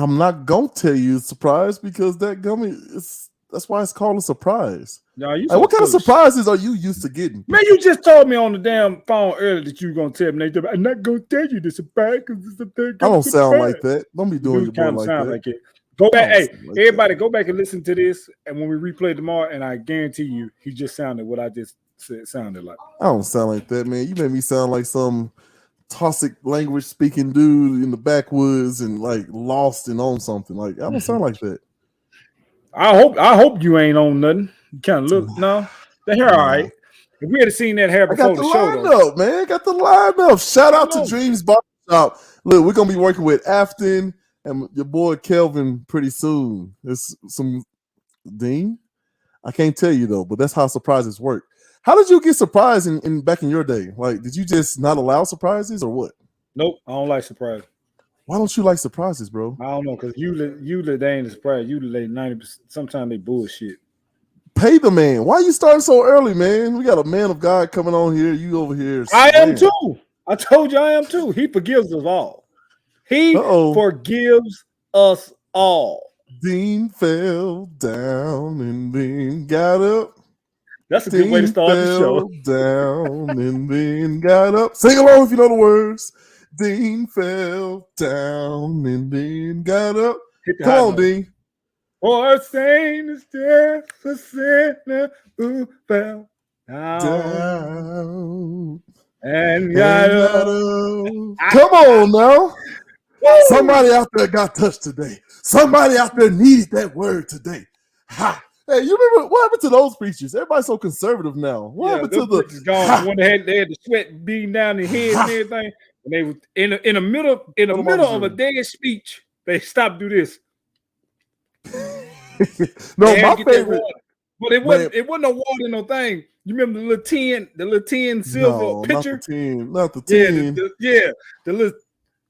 I'm not gonna tell you a surprise because that gummy that's why it's called a surprise. No, you what kind of surprises are you used to getting? Man, you just told me on the damn phone earlier that you were gonna tell me. I'm not gonna tell you the surprise because it's a thing. I don't sound like that. Don't be doing your boy like that. Like it. Go back, hey, like everybody, go back and listen to this. And when we replay tomorrow, and I guarantee you, he just sounded what I just said sounded like. I don't sound like that, man. You made me sound like some toxic language speaking dude in the backwoods and like lost and on something. Like I don't sound like that. I hope you ain't on nothing. You kind of look no. The hair, all right. If we had seen that hair before the show, though, man, got the line up. Shout out to Dreams Barbershop. Look, we're gonna be working with Afton and your boy Kelvin pretty soon. There's some Dean. I can't tell you though, but that's how surprises work. How did you get surprised in back in your day? Like, did you just not allow surprises or what? Nope, I don't like surprises. Why don't you like surprises, bro? I don't know, because usually they ain't a surprise. Usually 90%. Sometimes they bullshit. Pay the man. Why you starting so early, man? We got a man of God coming on here. You over here. I am too. I told you I am too. He forgives us all. He forgives us all. Dean fell down and then got up. That's a good way to start the show. Down and then got up. Sing along if you know the words. Dean fell down and then got up. Come on, Dean. For a saint is death, a sinner who fell down and got up. Come on now. Somebody out there got touched today. Somebody out there needed that word today. Ha. Hey, you remember what happened to those preachers? Everybody's so conservative now. What happened to the gone? When they had the sweat beating down their heads and everything, and they were in the middle of a dead speech. They stopped do this. No, my favorite. But it wasn't no water, no thing. You remember the little tin silver pitcher? Not the tin.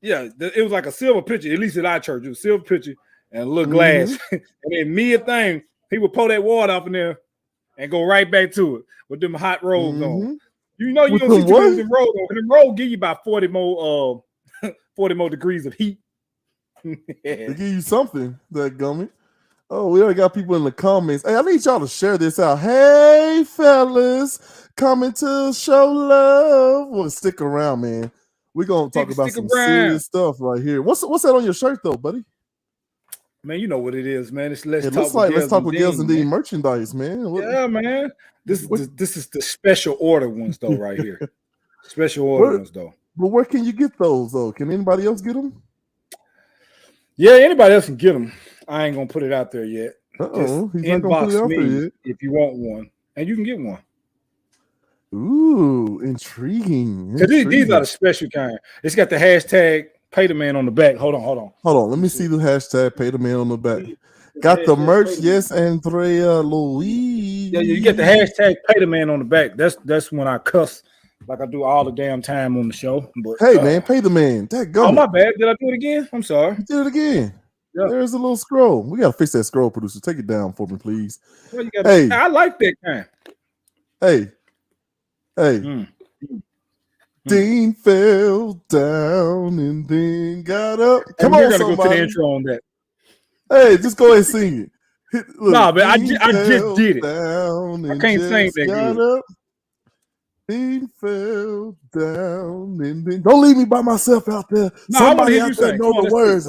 It was like a silver pitcher. At least at our church, it was a silver pitcher and a little glass. And then mid thing, he would pour that water off in there and go right back to it with them hot rolls on. You know you don't see too them rolls on. Them rolls give you about 40 more degrees of heat. They give you something, that gummy. Oh, we already got people in the comments. Hey, I need y'all to share this out. Hey, fellas, coming to show love. Well, stick around, man. We're gonna talk about some serious stuff right here. What's that on your shirt, though, buddy? Man, you know what it is, man. It's Let's Talk with Gales and Dean merchandise, man. Yeah, man. This is the special order ones, though, right here. Special order ones, though. But where can you get those, though? Can anybody else get them? Yeah, anybody else can get them. I ain't gonna put it out there yet. He's not gonna put it out there yet. If you want one, and you can get one. Ooh, intriguing. These are the special kind. It's got the hashtag Pay the Man on the back. Hold on. Let me see the hashtag Pay the Man on the back. Got the merch, yes, Andrea Louise. Yeah, you get the hashtag Pay the Man on the back. That's when I cuss like I do all the damn time on the show. But hey, man, pay the man. Oh, my bad. Did I do it again? I'm sorry. You did it again. Yep. There's a little scroll. We gotta fix that scroll, producer. Take it down for me, please. Well, hey, I like that kind. Hey. Dean fell down and then got up. Come on, somebody. Go to the intro on that. Hey, just go ahead and sing it. Nah, but I just did it. I can't sing that good. Up. Dean fell down and then don't leave me by myself out there. No, somebody out there know the words.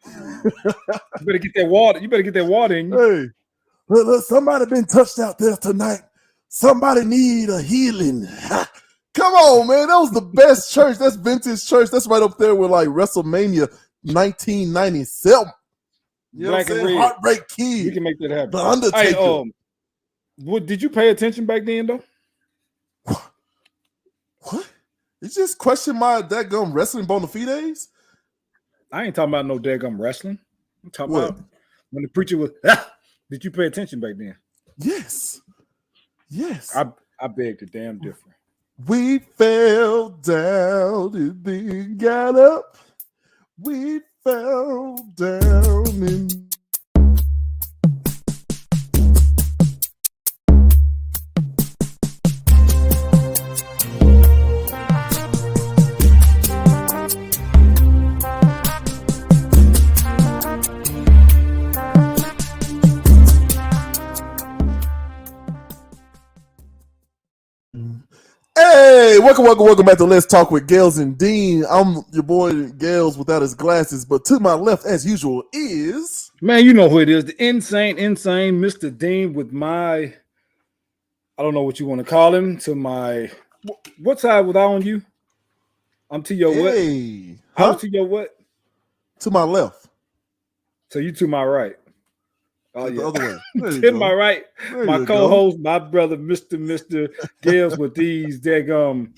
You better get that water. You better get that water in you. Hey, look, somebody been touched out there tonight. Somebody need a healing. Come on, man. That was the best church. That's vintage church. That's right up there with like WrestleMania 1997. You know what I'm saying? Heartbreak Kid. We can make that happen. The Undertaker. Hey, did you pay attention back then, though? What? You just question my daggum wrestling bona fides? I ain't talking about no daggum wrestling. I'm talking about when the preacher was. Did you pay attention back then? Yes. I beg to damn different. We fell down and then got up. We fell down and welcome back to Let's Talk with Gales and Dean. I'm your boy Gales without his glasses, but to my left, as usual, is man. You know who it is, the insane Mr. Dean with my, I don't know what you want to call him. To my, what side was I on you? I'm to your what? I was to your what? To my left. So you to my right. Oh yeah, the other way. To my right, my co-host, my brother, Mr. Gales with these daggum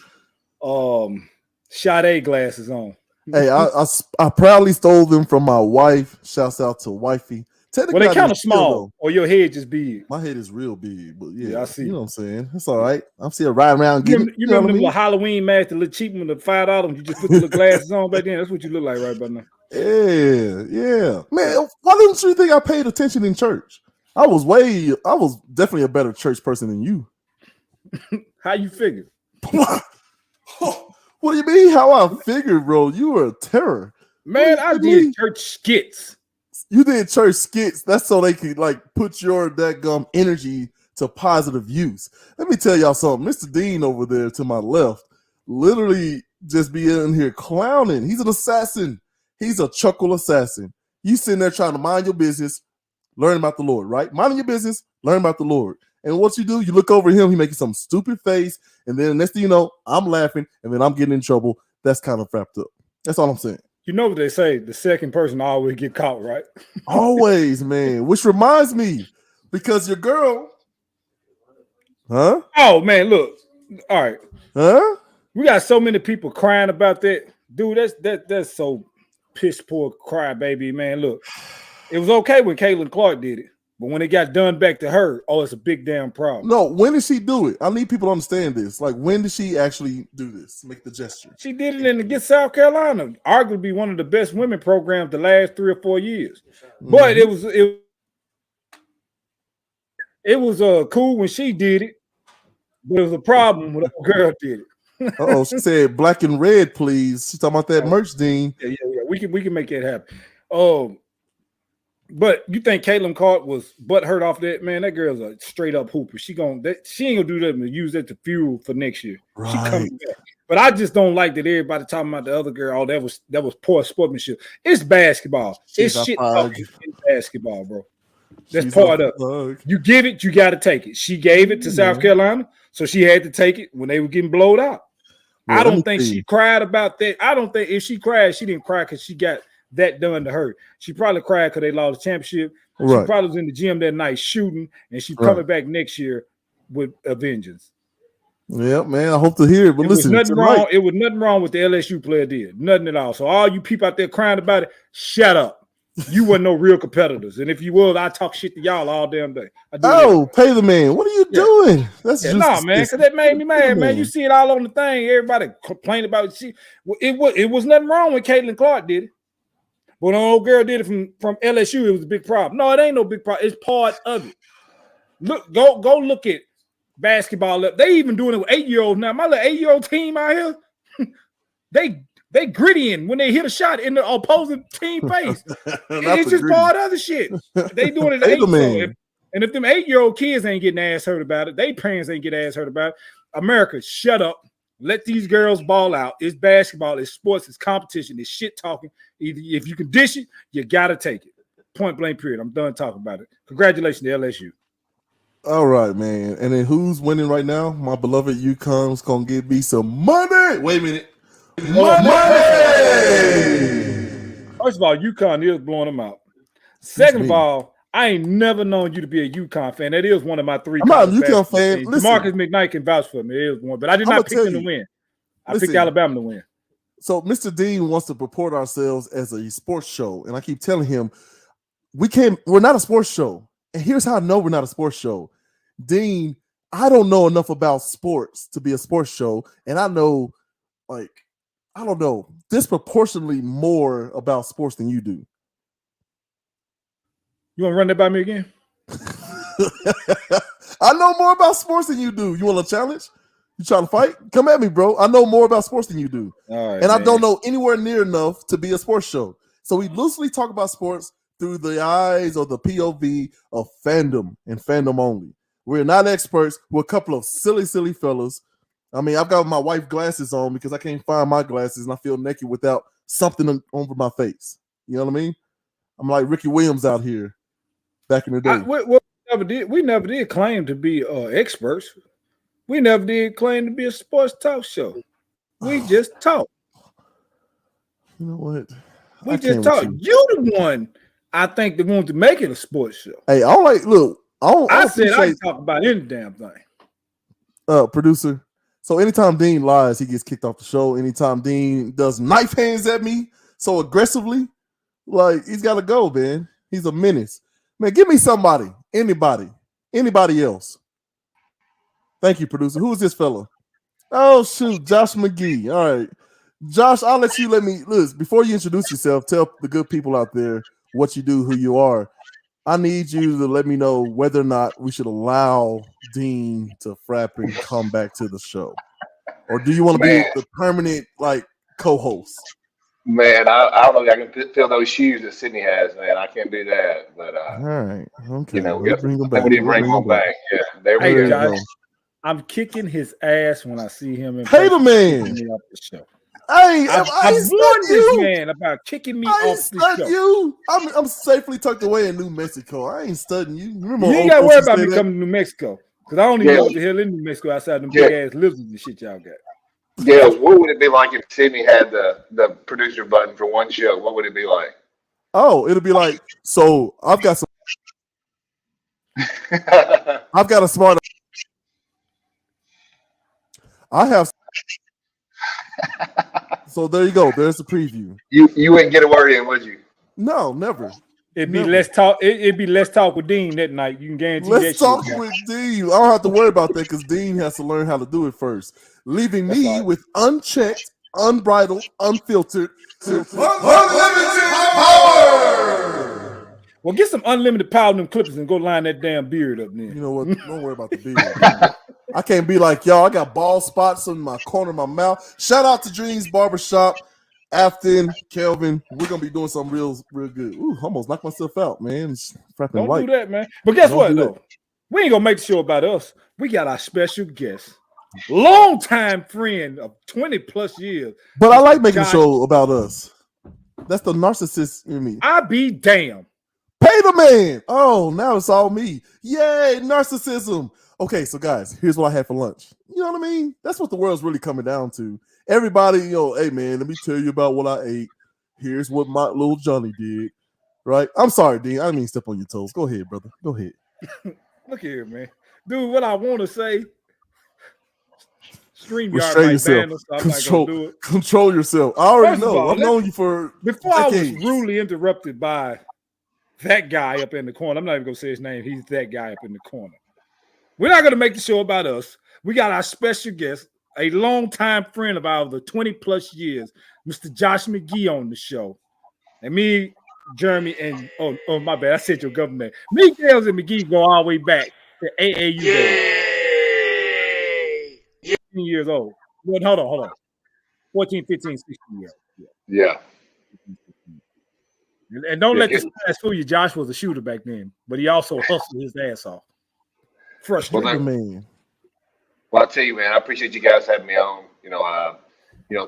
Sade glasses on. Hey, I proudly stole them from my wife. Shouts out to wifey. Well, they kind of small, or your head just big. My head is real big, but yeah, I see. You know what I'm saying? It's all right. I'm still riding around. You remember them little Halloween masks, the little cheap one, the $5? You just put the little glasses on back then. That's what you look like right about now. Yeah. Man, why didn't you think I paid attention in church? I was definitely a better church person than you. How you figure? What do you mean? How I figured, bro? You were a terror. Man, I did church skits. You did church skits. That's so they could like put your that energy to positive use. Let me tell y'all something. Mr. Dean over there to my left literally just be in here clowning. He's an assassin. He's a chuckle assassin. You sitting there trying to mind your business, learn about the Lord, right? Minding your business, learn about the Lord. And what you do, you look over him, he making some stupid face, and then next thing you know, I'm laughing, and then I'm getting in trouble. That's kind of wrapped up. That's all I'm saying. You know what they say, the second person always get caught, right? Always, man. Which reminds me, because your girl, huh? Oh, man, look. All right. Huh? We got so many people crying about that. Dude, that's so piss poor crybaby, man. Look, it was okay when Caitlin Clark did it, but when it got done back to her, it's a big damn problem. No, when did she do it? I need people to understand this. Like, when did she actually do this? Make the gesture. She did it against South Carolina, arguably one of the best women programs the last 3 or 4 years. Mm-hmm. But it was cool when she did it, but it was a problem when the girl did it. She said black and red, please. She's talking about that merch, Dean. Yeah. We can make that happen. But you think Caitlin Clark was butt hurt off that? Man, that girl's a straight up hooper. She ain't gonna do that and use that to fuel for next year. Right. She coming back. But I just don't like that everybody talking about the other girl. That was poor sportsmanship. It's basketball. It's shit talking in basketball, bro. That's part of it. You give it, you got to take it. She gave it to South Carolina, so she had to take it when they were getting blowed out. Well, I don't think she cried about that. I don't think if she cried, she didn't cry because she got that done to her. She probably cried because they lost the championship. Right. She probably was in the gym that night shooting, and she's coming back next year with a vengeance. Yeah, man. I hope to hear it. But listen, nothing wrong. It was nothing wrong with the LSU player did. Nothing at all. So all you people out there crying about it, shut up. You weren't no real competitors. And if you was, I talk shit to y'all all damn day. Pay the man. What are you doing? That's just man, because that made me mad, man. You see it all on the thing. Everybody complained about it. It was nothing wrong when Caitlin Clark did it. But when an old girl did it from LSU, it was a big problem. No, it ain't no big problem. It's part of it. Look, go look at basketball. They even doing it with 8-year-olds now. My little 8-year-old team out here, they grittying when they hit a shot in the opposing team face. It's just part of the shit. They doing it at 8. And if them 8-year-old kids ain't getting ass hurt about it, they parents ain't get ass hurt about it. America, shut up. Let these girls ball out. It's basketball. It's sports. It's competition. It's shit talking. If you can dish it, you got to take it. Point blank period. I'm done talking about it. Congratulations to LSU. All right, man. And then who's winning right now? My beloved UConn's going to give me some money. Wait a minute. Money! First of all, UConn is blowing them out. Second of all, I ain't never known you to be a UConn fan. That is one of my 3. I'm not a UConn fan. Marcus McKnight can vouch for me. It was one, but I did not pick them to win. I picked Alabama to win. So Mr. Dean wants to purport ourselves as a sports show, and I keep telling him we're not a sports show. And here's how I know we're not a sports show. Dean, I don't know enough about sports to be a sports show, and I know, I don't know, disproportionately more about sports than you do. You want to run that by me again? I know more about sports than you do. You want a challenge? You trying to fight? Come at me, bro. I know more about sports than you do. All right, and man. I don't know anywhere near enough to be a sports show. So we loosely talk about sports through the eyes or the POV of fandom and fandom only. We're not experts. We're a couple of silly fellas I mean, I've got my wife glasses on because I can't find my glasses and I feel naked without something over my face. You know what I mean? I'm like Ricky Williams out here back in the day. We never did claim to be experts. We never did claim to be a sports talk show. We just talk. You know what? We just talk. You the one, I think, that wanted to make it a sports show. Hey, I don't like. Look, I said I talk about any damn thing. Producer. So anytime Dean lies, he gets kicked off the show. Anytime Dean does knife hands at me so aggressively, like he's got to go, man. He's a menace. Man, give me somebody, anybody else. Thank you, producer. Who is this fella? Oh, shoot, Josh McGee. All right. Josh, I'll let me listen. Before you introduce yourself, tell the good people out there what you do, who you are. I need you to let me know whether or not we should allow Dean to frap and come back to the show. Or do you want to be the permanent, like, co-host? Man, I don't know if I can fill those shoes that Sydney has, man. I can't do that. But all right. Okay. You know, we need to bring them back. Yeah. There we go. Josh, I'm kicking his ass when I see him in Pay the man. Off the show. Hey, I've warned this man about kicking me off the show. You. I'm safely tucked away in New Mexico. I ain't studying you. Remember you ain't got to worry about me coming to New Mexico because I don't even know what the hell in New Mexico outside them big ass lizards and shit y'all got. Yeah, what would it be like if Sydney had the producer button for one show? What would it be like? Oh, it'll be like, so I've got a smart. I have. So there you go. There's the preview. You wouldn't get a word in, would you? No, never. It'd be less talk. It'd be less talk with Dean that night. You can guarantee that. Let's talk with Dean. I don't have to worry about that because Dean has to learn how to do it first. Leaving me with unchecked, unbridled, unfiltered, unlimited power. Well, get some unlimited power in them clippers and go line that damn beard up there. You know what? Don't worry about the beard. I can't be like y'all. I got bald spots in my corner of my mouth. Shout out to Dreams Barbershop, Afton, Kelvin. We're gonna be doing something real good. Ooh, almost knocked myself out, man. Don't do that, man. But guess what, though? We ain't gonna make the show about us. We got our special guest, longtime friend of 20 plus years. But I like making a show about us. That's the narcissist in me. I be damn. Pay the man. Oh, now it's all me. Yay, narcissism. Okay, so guys, here's what I had for lunch. You know what I mean? That's what the world's really coming down to. Everybody, hey man, let me tell you about what I ate. Here's what my little Johnny did. Right? I'm sorry, Dean. I didn't mean to step on your toes. Go ahead, brother. Go ahead. Look here, man. Dude, what I want to say. StreamYard Control yourself. I already know. I've known you for before decades. I was rudely interrupted by that guy up in the corner. I'm not even gonna say his name. He's that guy up in the corner. We're not gonna make the show about us. We got our special guest, a longtime friend of ours of 20 plus years, Mr. Josh McGee on the show. And me, Jeremy, and oh my bad, I said your government. Me, Gales, and McGee go all the way back to AAU days. 15 years old. Well, hold on. 14, 15, 16 years old. Yeah. And don't let this class fool you. Josh was a shooter back then, but he also hustled his ass off. Frustrating, man. Well, I'll tell you, man, I appreciate you guys having me on.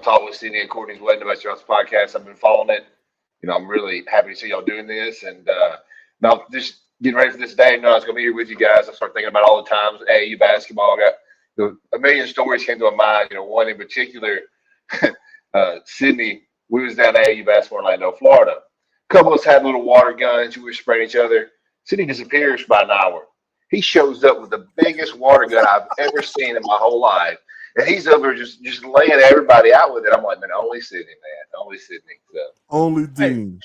Talk with Sydney and Courtney's wedding about your podcast. I've been following it. I'm really happy to see y'all doing this. And now just getting ready for this day. I know I was going to be here with you guys. I started thinking about all the times AAU basketball. I got a million stories came to my mind. One in particular, Sydney. We was down at AAU basketball in Orlando, Florida. A couple of us had little water guns. We were spraying each other. Sydney disappears for about an hour. He shows up with the biggest water gun I've ever seen in my whole life. And he's over just laying everybody out with it. I'm like, man, only Sydney, man. Only Sydney. So. Only Dean.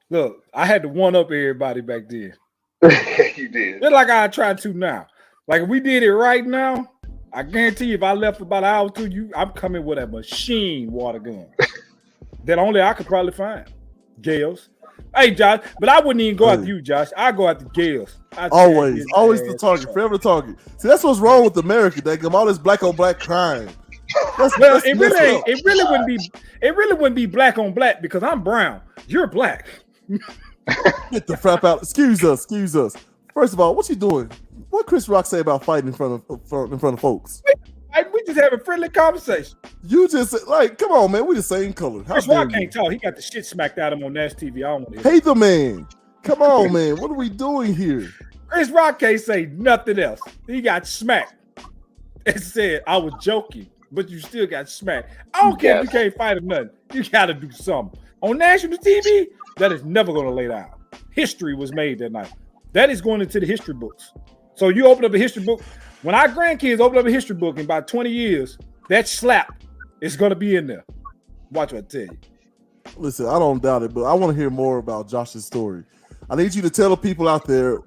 Hey, look, I had to one up everybody back then. You did. Just like I try to now. Like if we did it right now, I guarantee you if I left about an hour to you, I'm coming with a machine water gun that only I could probably find. Gales. Hey, Josh, but I wouldn't even go after you, Josh. I go after Gales. Always the target, forever the target. See, that's what's wrong with America. They give all this black on black crime. It really wouldn't be black on black because I'm brown. You're black. Get the frap out. Excuse us. First of all, what you doing? What Chris Rock say about fighting in front of folks? We just having a friendly conversation. You just like, come on, man. We the same color. How Chris dare Rock you? can't talk. He got the shit smacked out of him on national TV. I don't want to hear Hey, the man. Come on, man. What are we doing here? Chris Rock can't say nothing else. He got smacked. It said, I was joking, but you still got smacked. I don't care if you can't fight or nothing. You got to do something. On national TV, that is never going to lay down. History was made that night. That is going into the history books. So you open up a history book. When our grandkids open up a history book in about 20 years, that slap is going to be in there. Watch what I tell you. Listen, I don't doubt it, but I want to hear more about Josh's story. I need you to tell the people out there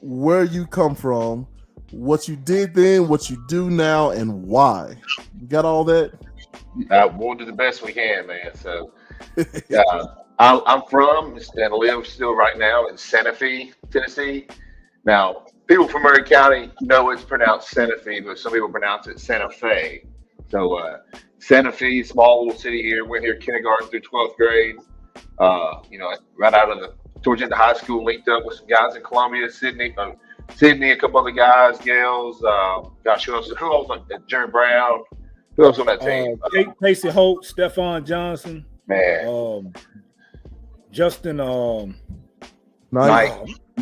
where you come from, what you did then, what you do now, and why. You got all that? We'll do the best we can, man. So I'm from and live still right now in Santa Fe, Tennessee. Now, people from Murray County know it's pronounced Santa Fe, but some people pronounce it Santa Fe. So Santa Fe, small little city here. Went here kindergarten through 12th grade. Right out of towards the end of high school, linked up with some guys in Columbia, Sydney, a couple other guys, Gales. Who else on Jerry Brown? Who else on that team? Casey Holt, Stephon Johnson, man, Justin, Knight.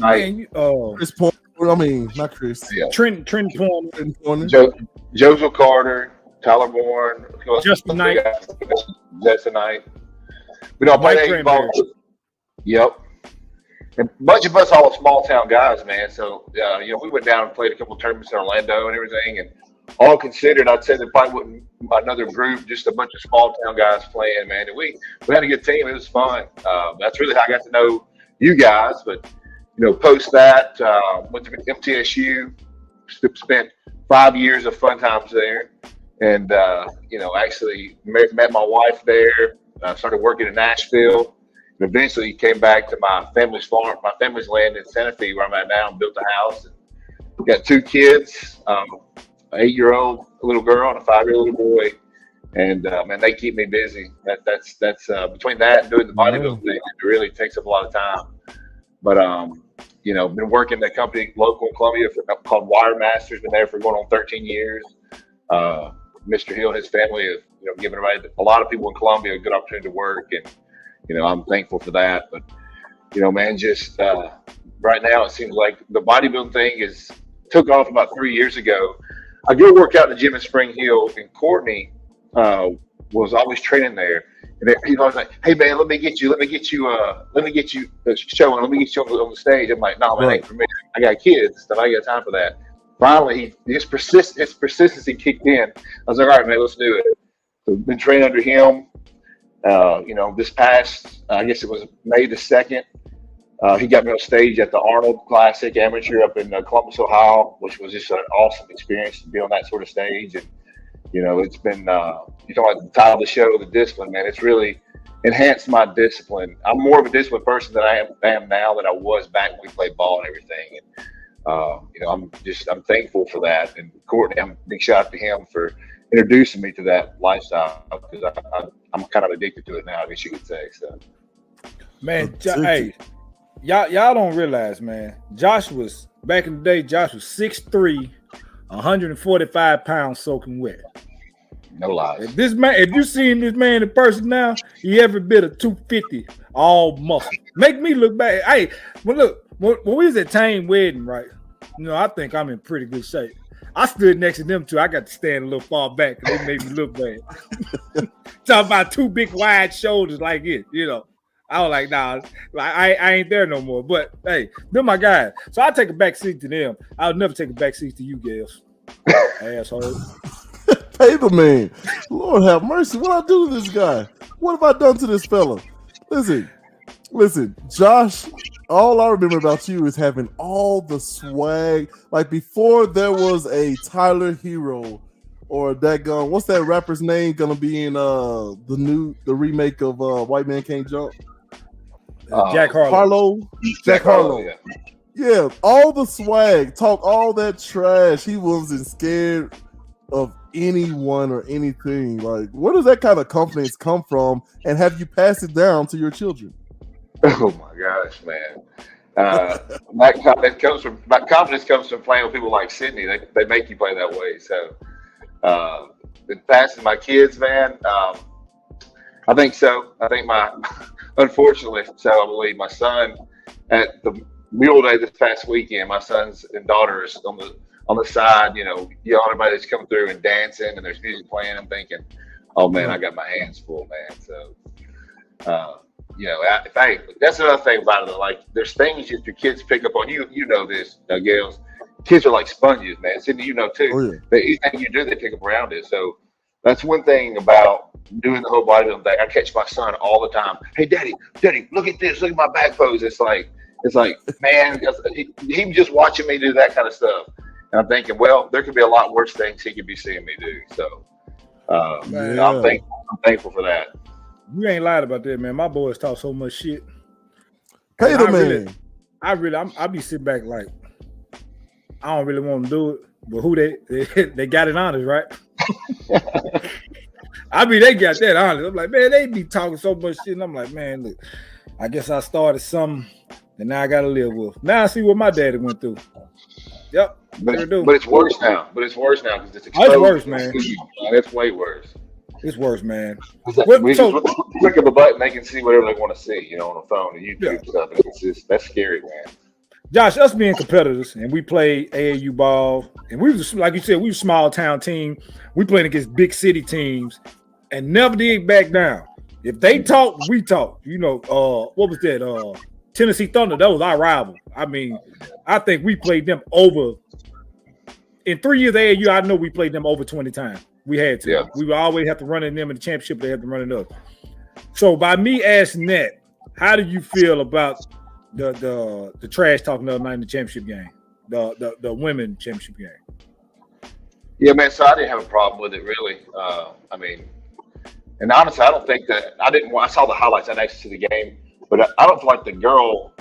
Chris Point. I mean, not Chris. Yeah. Trent Pointer. Joseph Carter, Tyler Bourne, Justin Knight. Justin Knight. We don't play that ball. Yep. And a bunch of us all small town guys, man. So we went down and played a couple of tournaments in Orlando and everything. And all considered, I'd say there probably wasn't another group, just a bunch of small town guys playing, man. And we had a good team. It was fun. That's really how I got to know you guys. But post that, went to MTSU, spent 5 years of fun times there, and actually met my wife there. Started working in Nashville. And eventually came back to my family's farm, my family's land in Santa Fe, where I'm at now, and built a house. And got 2 kids, an 8-year-old little girl and a 5-year-old little boy. And man, they keep me busy. That's between that and doing the bodybuilding thing, it really takes up a lot of time. But been working at a company local in Columbia called Wire Masters. Been there for going on 13 years. Mr. Hill and his family have given a lot of people in Columbia a good opportunity to work, and I'm thankful for that. But man, just right now it seems like the bodybuilding thing took off about 3 years ago. I go work out in the gym in Spring Hill, and Courtney was always training there. And he's always like, "Hey man, let me get you showing. Let me get you on the stage." I'm like, "No, man, ain't for me. I got kids, so I ain't got time for that." Finally, his persistency kicked in. I was like, "All right, man, let's do it." So been training under him. This past, I guess it was May the 2nd. He got me on stage at the Arnold Classic Amateur up in Columbus, Ohio, which was just an awesome experience to be on that sort of stage. And it's been, you talk about the title of the show, the discipline, man. It's really enhanced my discipline. I'm more of a disciplined person than I am now than I was back when we played ball and everything. And, I'm thankful for that. And Courtney, I'm big shout out to him for introducing me to that lifestyle, because I'm kind of addicted to it now, I guess you could say. So, man, hey, y'all don't realize, man. Back in the day, Josh was 6'3", 145 pounds soaking wet. No lies. If you seen this man in person now, he every bit of 250, all muscle. Make me look bad. Hey, well, look, when we was at Tame Wedding, right? I think I'm in pretty good shape. I stood next to them too. I got to stand a little far back because they made me look bad. Talking about 2 big wide shoulders like it, I was like, nah, I ain't there no more. But hey, they're my guys. So I take a back seat to them. I'll never take a back seat to you, Gales. Asshole. Pay the man. Lord have mercy. What I do to this guy? What have I done to this fella? Listen, Josh, all I remember about you is having all the swag. Like before there was a Tyler Hero or that what's that rapper's name gonna be in the remake of White Man Can't Jump? Jack Harlow. Jack Harlow. Yeah, all the swag, talk all that trash. He wasn't scared of anyone or anything. Like, where does that kind of confidence come from? And have you passed it down to your children? Oh my gosh, man! My confidence comes from playing with people like Sydney. They make you play that way. So, Been passing my kids, man. I think so. I think unfortunately, so I believe my son at the Mule Day this past weekend, my sons and daughters on the side, yelling everybody that's coming through and dancing, and there's music playing. I'm thinking, oh man, I got my hands full, man. So, that's another thing about it. Like, there's things that your kids pick up on. You know this, Gales. Kids are like sponges, man. Cindy, you know too. Oh, yeah. Anything you do, they pick up around it. So that's one thing about doing the whole bodybuilding thing. I catch my son all the time. Hey, daddy, look at this. Look at my back pose. It's like, man, he was just watching me do that kind of stuff. And I'm thinking, well, there could be a lot worse things he could be seeing me do. So I'm thankful for that. You ain't lied about that, man. My boys talk so much shit. Hey, man. I be sitting back like, I don't really want to do it, but who they got it honest, right? They got that honest. I'm like, man, they be talking so much shit, and I'm like, man, look, I guess I started something that now I gotta live with. Now I see what my daddy went through. Yep. But it's worse now. Because it's exposed. It's worse, man. It's way worse. It's worse, man. We just click of a button, they can see whatever they want to see, on the phone and YouTube stuff. And it's just, that's scary, man. Josh, us being competitors, and we played AAU ball, and we was, like you said, we were a small town team. We played against big city teams, and never did back down. If they talk, we talk. What was that? Tennessee Thunder, that was our rival. I mean, I think we played them over. In 3 years AAU, I know we played them over 20 times. We had to. Yeah. We would always have to run in them in the championship. They have to run in us. So by me asking that, how do you feel about the trash talking the other night in the championship game, the women championship game? Yeah, man. So I didn't have a problem with it, really. And honestly, I don't think that I saw the highlights. I didn't actually see the game, but I don't feel like the girl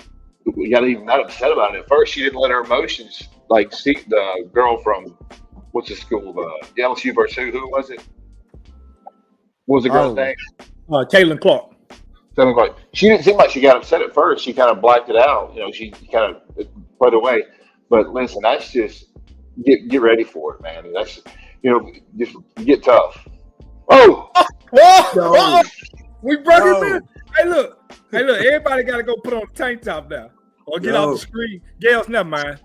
got even that upset about it. At first, she didn't let her emotions see the girl from what's the school? LSU versus who was it? What was the girl's name? Caitlin Clark. She didn't seem like she got upset at first. She kind of blacked it out. She kind of put it away. But listen, that's just get ready for it, man. That's just get tough. Oh, we brought him in. Hey, look. Everybody got to go put on a tank top now, or get off the screen. Gales, never mind.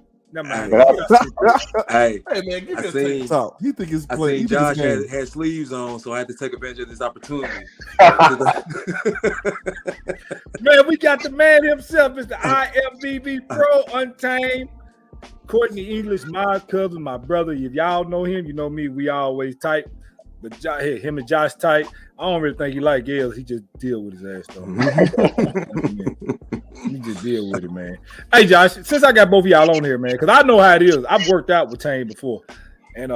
Hey, man, give me a tank top. He think it's playing. I seen Josh had sleeves on, so I had to take advantage of this opportunity. Man, we got the man himself, Mr. IFBB Pro Untamed. Courtney English, my cousin, my brother. If y'all know him, you know me. We always tight. But him and Josh tight. I don't really think he like Gales. He just deal with his ass though. You just deal with it, man. Hey, Josh, since I got both of y'all on here, man, because I know how it is. I've worked out with Tane before, and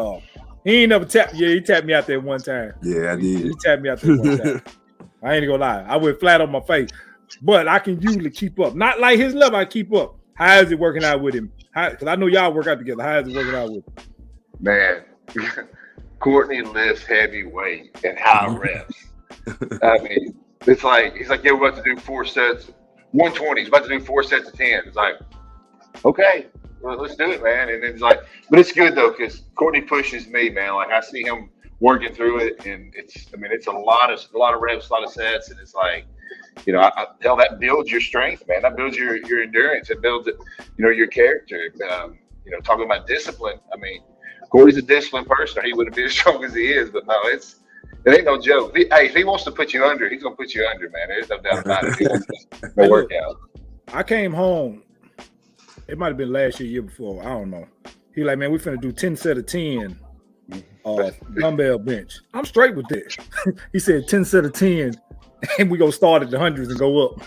he ain't never tapped. Yeah, he tapped me out there one time. Yeah, I did. He tapped me out there one time. I ain't gonna lie. I went flat on my face, but I can usually keep up. Not like his level. I keep up. How is it working out with him? Because I know y'all work out together. How is it working out with him? Man, Courtney lifts heavy weight and high reps. I mean, it's like he's like, yeah, we're about to do 4 sets, 120. He's about to do 4 sets of 10. It's like, okay, well, let's do it, man. And it's like, but it's good though because Courtney pushes me, man. Like I see him working through it, and it's a lot of reps, a lot of sets, and it's like, hell, that builds your strength, man. That builds your endurance. It builds your character. Talking about discipline. I mean, Corey's a disciplined person, or he wouldn't be as strong as he is. But no, it ain't no joke. If he wants to put you under, he's gonna put you under, man. There's no doubt about it. He wants to workout. I came home. It might have been last year before. I don't know. He like, man, we finna do 10 set of 10 dumbbell bench. I'm straight with this. He said 10 set of 10. And we gonna start at the hundreds and go up.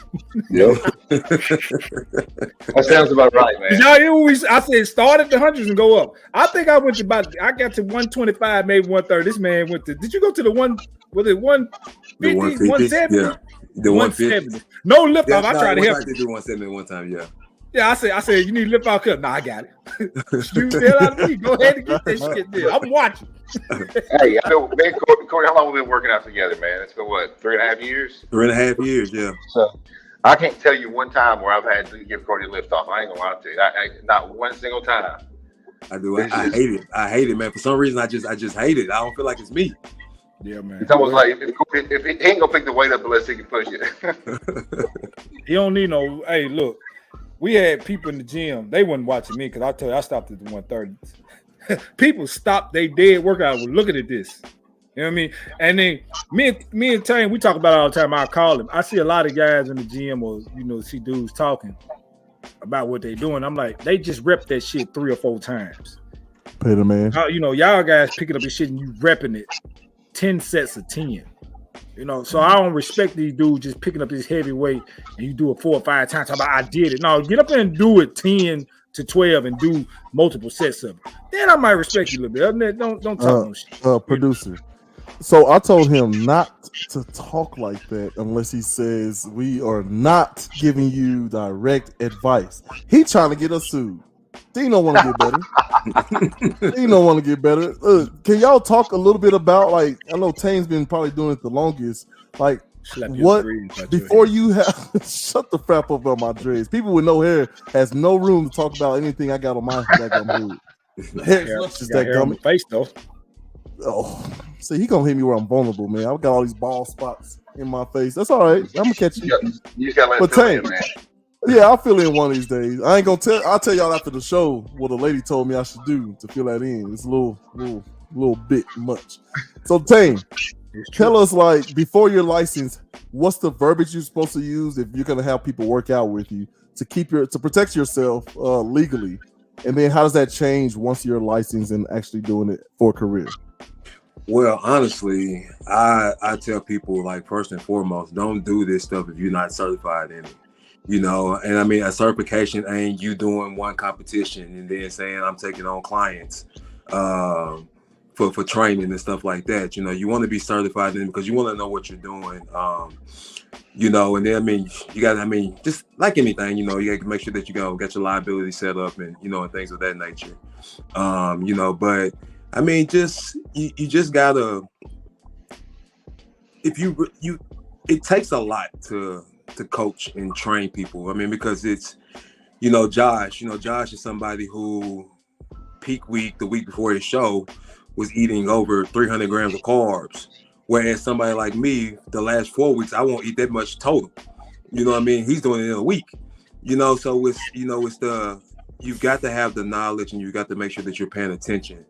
Yep. That sounds about right, man. Y'all hear what I said? Start at the hundreds and go up. I think I got to 125, maybe 130. This man went to. Did you go to the one? Was it 150? 170? Yeah, the 150. No lift off. I tried to help. I did do 170 one time. Yeah. Yeah, I said you need to lift off cut. Nah, I got it. You the hell out of me. Go ahead and get that shit there. I'm watching. Hey, I know, man, Corey, how long have we been working out together, man? It's been what, 3.5 years? 3.5 years, yeah. So I can't tell you one time where I've had to give Corey a lift off. I ain't gonna lie to you. Not one single time. I do. I hate it. I hate it, man. For some reason, I just hate it. I don't feel like it's me. Yeah, man. It's almost like if he ain't gonna pick the weight up unless he can push it. He don't need no. Hey, look, we had people in the gym. They wasn't watching me because I tell you, I stopped at the 130s. People stopped they dead workout. Well, looking at this. You know what I mean? And then me and Tane, we talk about it all the time. I call him. I see a lot of guys in the gym or, see dudes talking about what they doing. I'm like, they just rep that shit 3 or 4 times. Pay the man. Y'all guys picking up your shit and you repping it 10 sets of 10. So I don't respect these dudes just picking up this heavy weight and you do it 4 or 5 times. Talk about I did it. No, get up there and do it 10 to 12 and do multiple sets of it. Then I might respect you a little bit. Don't talk no shit. Producer. So I told him not to talk like that unless he says we are not giving you direct advice. He trying to get us sued. He don't want to get better. He don't want to get better. Can y'all talk a little bit about, like, I know Tane's been probably doing it the longest. Like, what before you have shut the crap up on my dreads. People with no hair has no room to talk about anything I got on my head. Just that gummy face though. Oh, see, he gonna hit me where I'm vulnerable, man. I've got all these bald spots in my face. That's all right. I'm gonna catch you. You just gotta let it Tane, man. Yeah, I'll fill in one of these days. I ain't gonna tell. I'll tell y'all after the show what a lady told me I should do to fill that in. It's a little bit much. So Tane, tell us, like, before your license, what's the verbiage you're supposed to use if you're gonna have people work out with you to protect yourself legally, and then how does that change once you're licensed and actually doing it for a career? Well, honestly, I tell people, like, first and foremost, don't do this stuff if you're not certified in it. And I mean, a certification ain't you doing one competition and then saying I'm taking on clients for training and stuff like that. You want to be certified in it because you want to know what you're doing. And then I mean, just like anything, you got to make sure that you get your liability set up and and things of that nature. But I mean, you just gotta. If it takes a lot to coach and train people. I mean, because it's, Josh is somebody who peak week, the week before his show, was eating over 300 grams of carbs. Whereas somebody like me, the last 4 weeks, I won't eat that much total. You know what I mean? He's doing it in a week. So it's, you've got to have the knowledge and you've got to make sure that you're paying attention,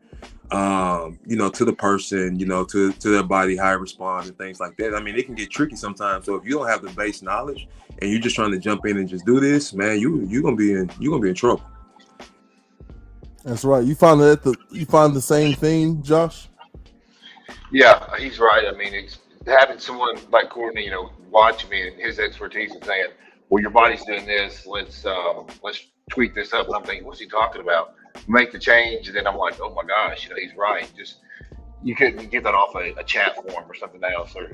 to the person, to their body, how it responds and things like that. I mean, it can get tricky sometimes. So if you don't have the base knowledge and you're just trying to jump in and just do this, man, you're gonna be in trouble. That's right. You find the same thing, Josh? Yeah, he's right. I mean, it's having someone like Courtney, watching me and his expertise and saying, well, your body's doing this. Let's tweak this up. And I'm thinking, what's he talking about? Make the change. And then I'm like, oh my gosh, he's right. Just, you couldn't get that off a chat form or something else, or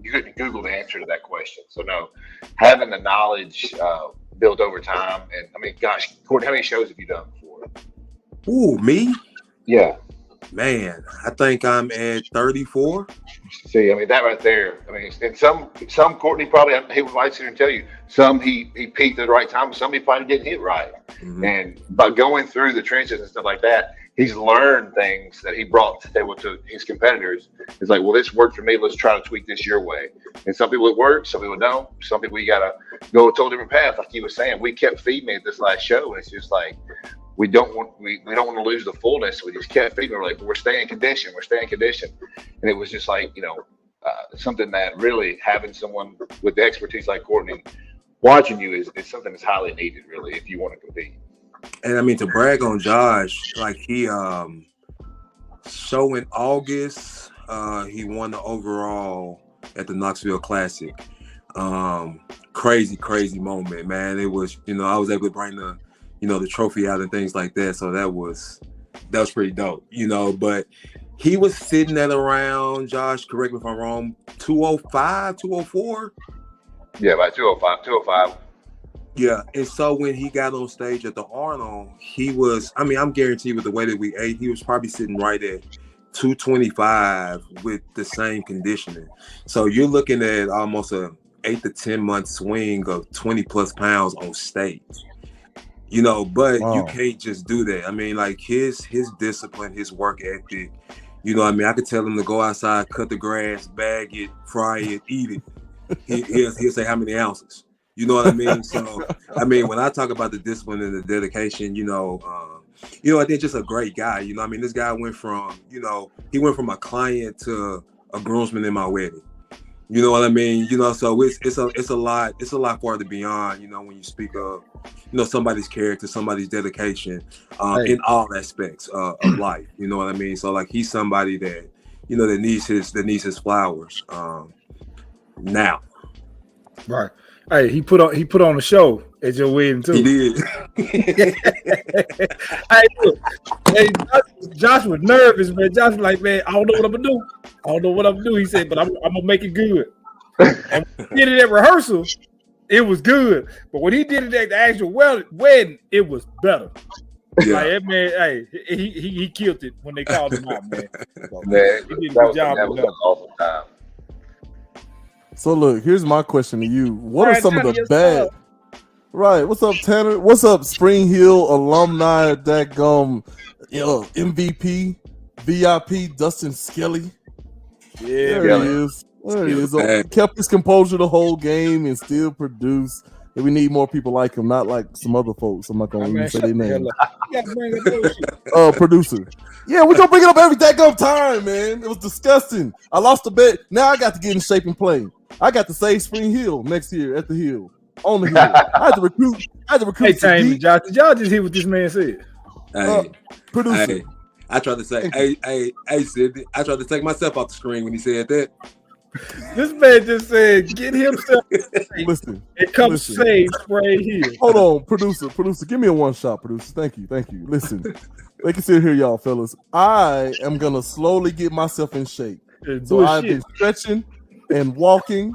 you couldn't Google the answer to that question. So no, having the knowledge built over time. And I mean, gosh, Courtney, how many shows have you done before? Ooh, me? Yeah. Man, I think I'm at 34. See, I mean, that right there. I mean, and some Courtney probably, he might sit here and tell you, some he peaked at the right time, some he probably didn't hit right. Mm-hmm. And by going through the trenches and stuff like that, he's learned things that he brought to the table to his competitors. It's like, well, this worked for me. Let's try to tweak this your way. And some people it works, some people don't. Some people you got to go a totally different path. Like he was saying, we kept feeding me at this last show, and it's just like, we don't want to lose the fullness. We just kept feeding. We're like, we're staying in condition. And it was just like, something that really having someone with the expertise like Courtney watching you is something that's highly needed, really, if you want to compete. And I mean, to brag on Josh, like he so in August, he won the overall at the Knoxville Classic. Crazy moment, man. It was, I was able to bring the trophy out and things like that. So that was pretty dope, but he was sitting at around, Josh, correct me if I'm wrong, 205, 204. Yeah, about 205. Yeah. And so when he got on stage at the Arnold, he was, I mean, I'm guaranteed with the way that we ate, he was probably sitting right at 225 with the same conditioning. So you're looking at almost a 8 to 10 month swing of 20 plus pounds on stage. You know, but you can't just do that. I mean, like his discipline, his work ethic. You know, I mean, I could tell him to go outside, cut the grass, bag it, fry it, eat it. He'll say how many ounces. You know what I mean? So, I mean, when I talk about the discipline and the dedication, I think just a great guy. You know, I mean, this guy went from a client to a groomsman in my wedding. You know what I mean? You know, so it's a lot farther beyond, you know, when you speak of, you know, somebody's character, somebody's dedication, in all aspects of life. You know what I mean? So like he's somebody that, you know, that needs his flowers now. Right. Hey, he put on a show at your wedding too. He did. Hey, look, Josh was nervous, man. Josh was like, man, I don't know what I'm gonna do. He said, but I'm gonna make it good. And when he did it at rehearsal, it was good. But when he did it at the actual wedding, it was better. Yeah. Like that man, hey, he killed it when they called him out, man. So, man, he did a good job. That was an awesome time. So look, here's my question to you. What are some of the bad? Right. What's up, Tanner? What's up, Spring Hill alumni, MVP, VIP, Dustin Skelly? Yeah, there he is. There he is. Kept his composure the whole game and still produced. And we need more people like him, not like some other folks. I'm not gonna even say their name. Producer. Yeah, we're gonna bring it up every daggone time, man. It was disgusting. I lost the bet. Now I got to get in shape and play. I got to save Spring Hill next year at the Hill. On the Hill. I had to recruit. Hey, Tammy, Josh, did y'all just hear what this man said? Producer. Hey, I tried to say, hey, Sid, I tried to take myself off the screen when he said that. This man just said, get himself listen, and come save Spring Hill. Hold on, producer, give me a one shot, producer. Thank you. Listen, they can sit here, y'all fellas. I am gonna slowly get myself in shape. So I've been stretching and walking,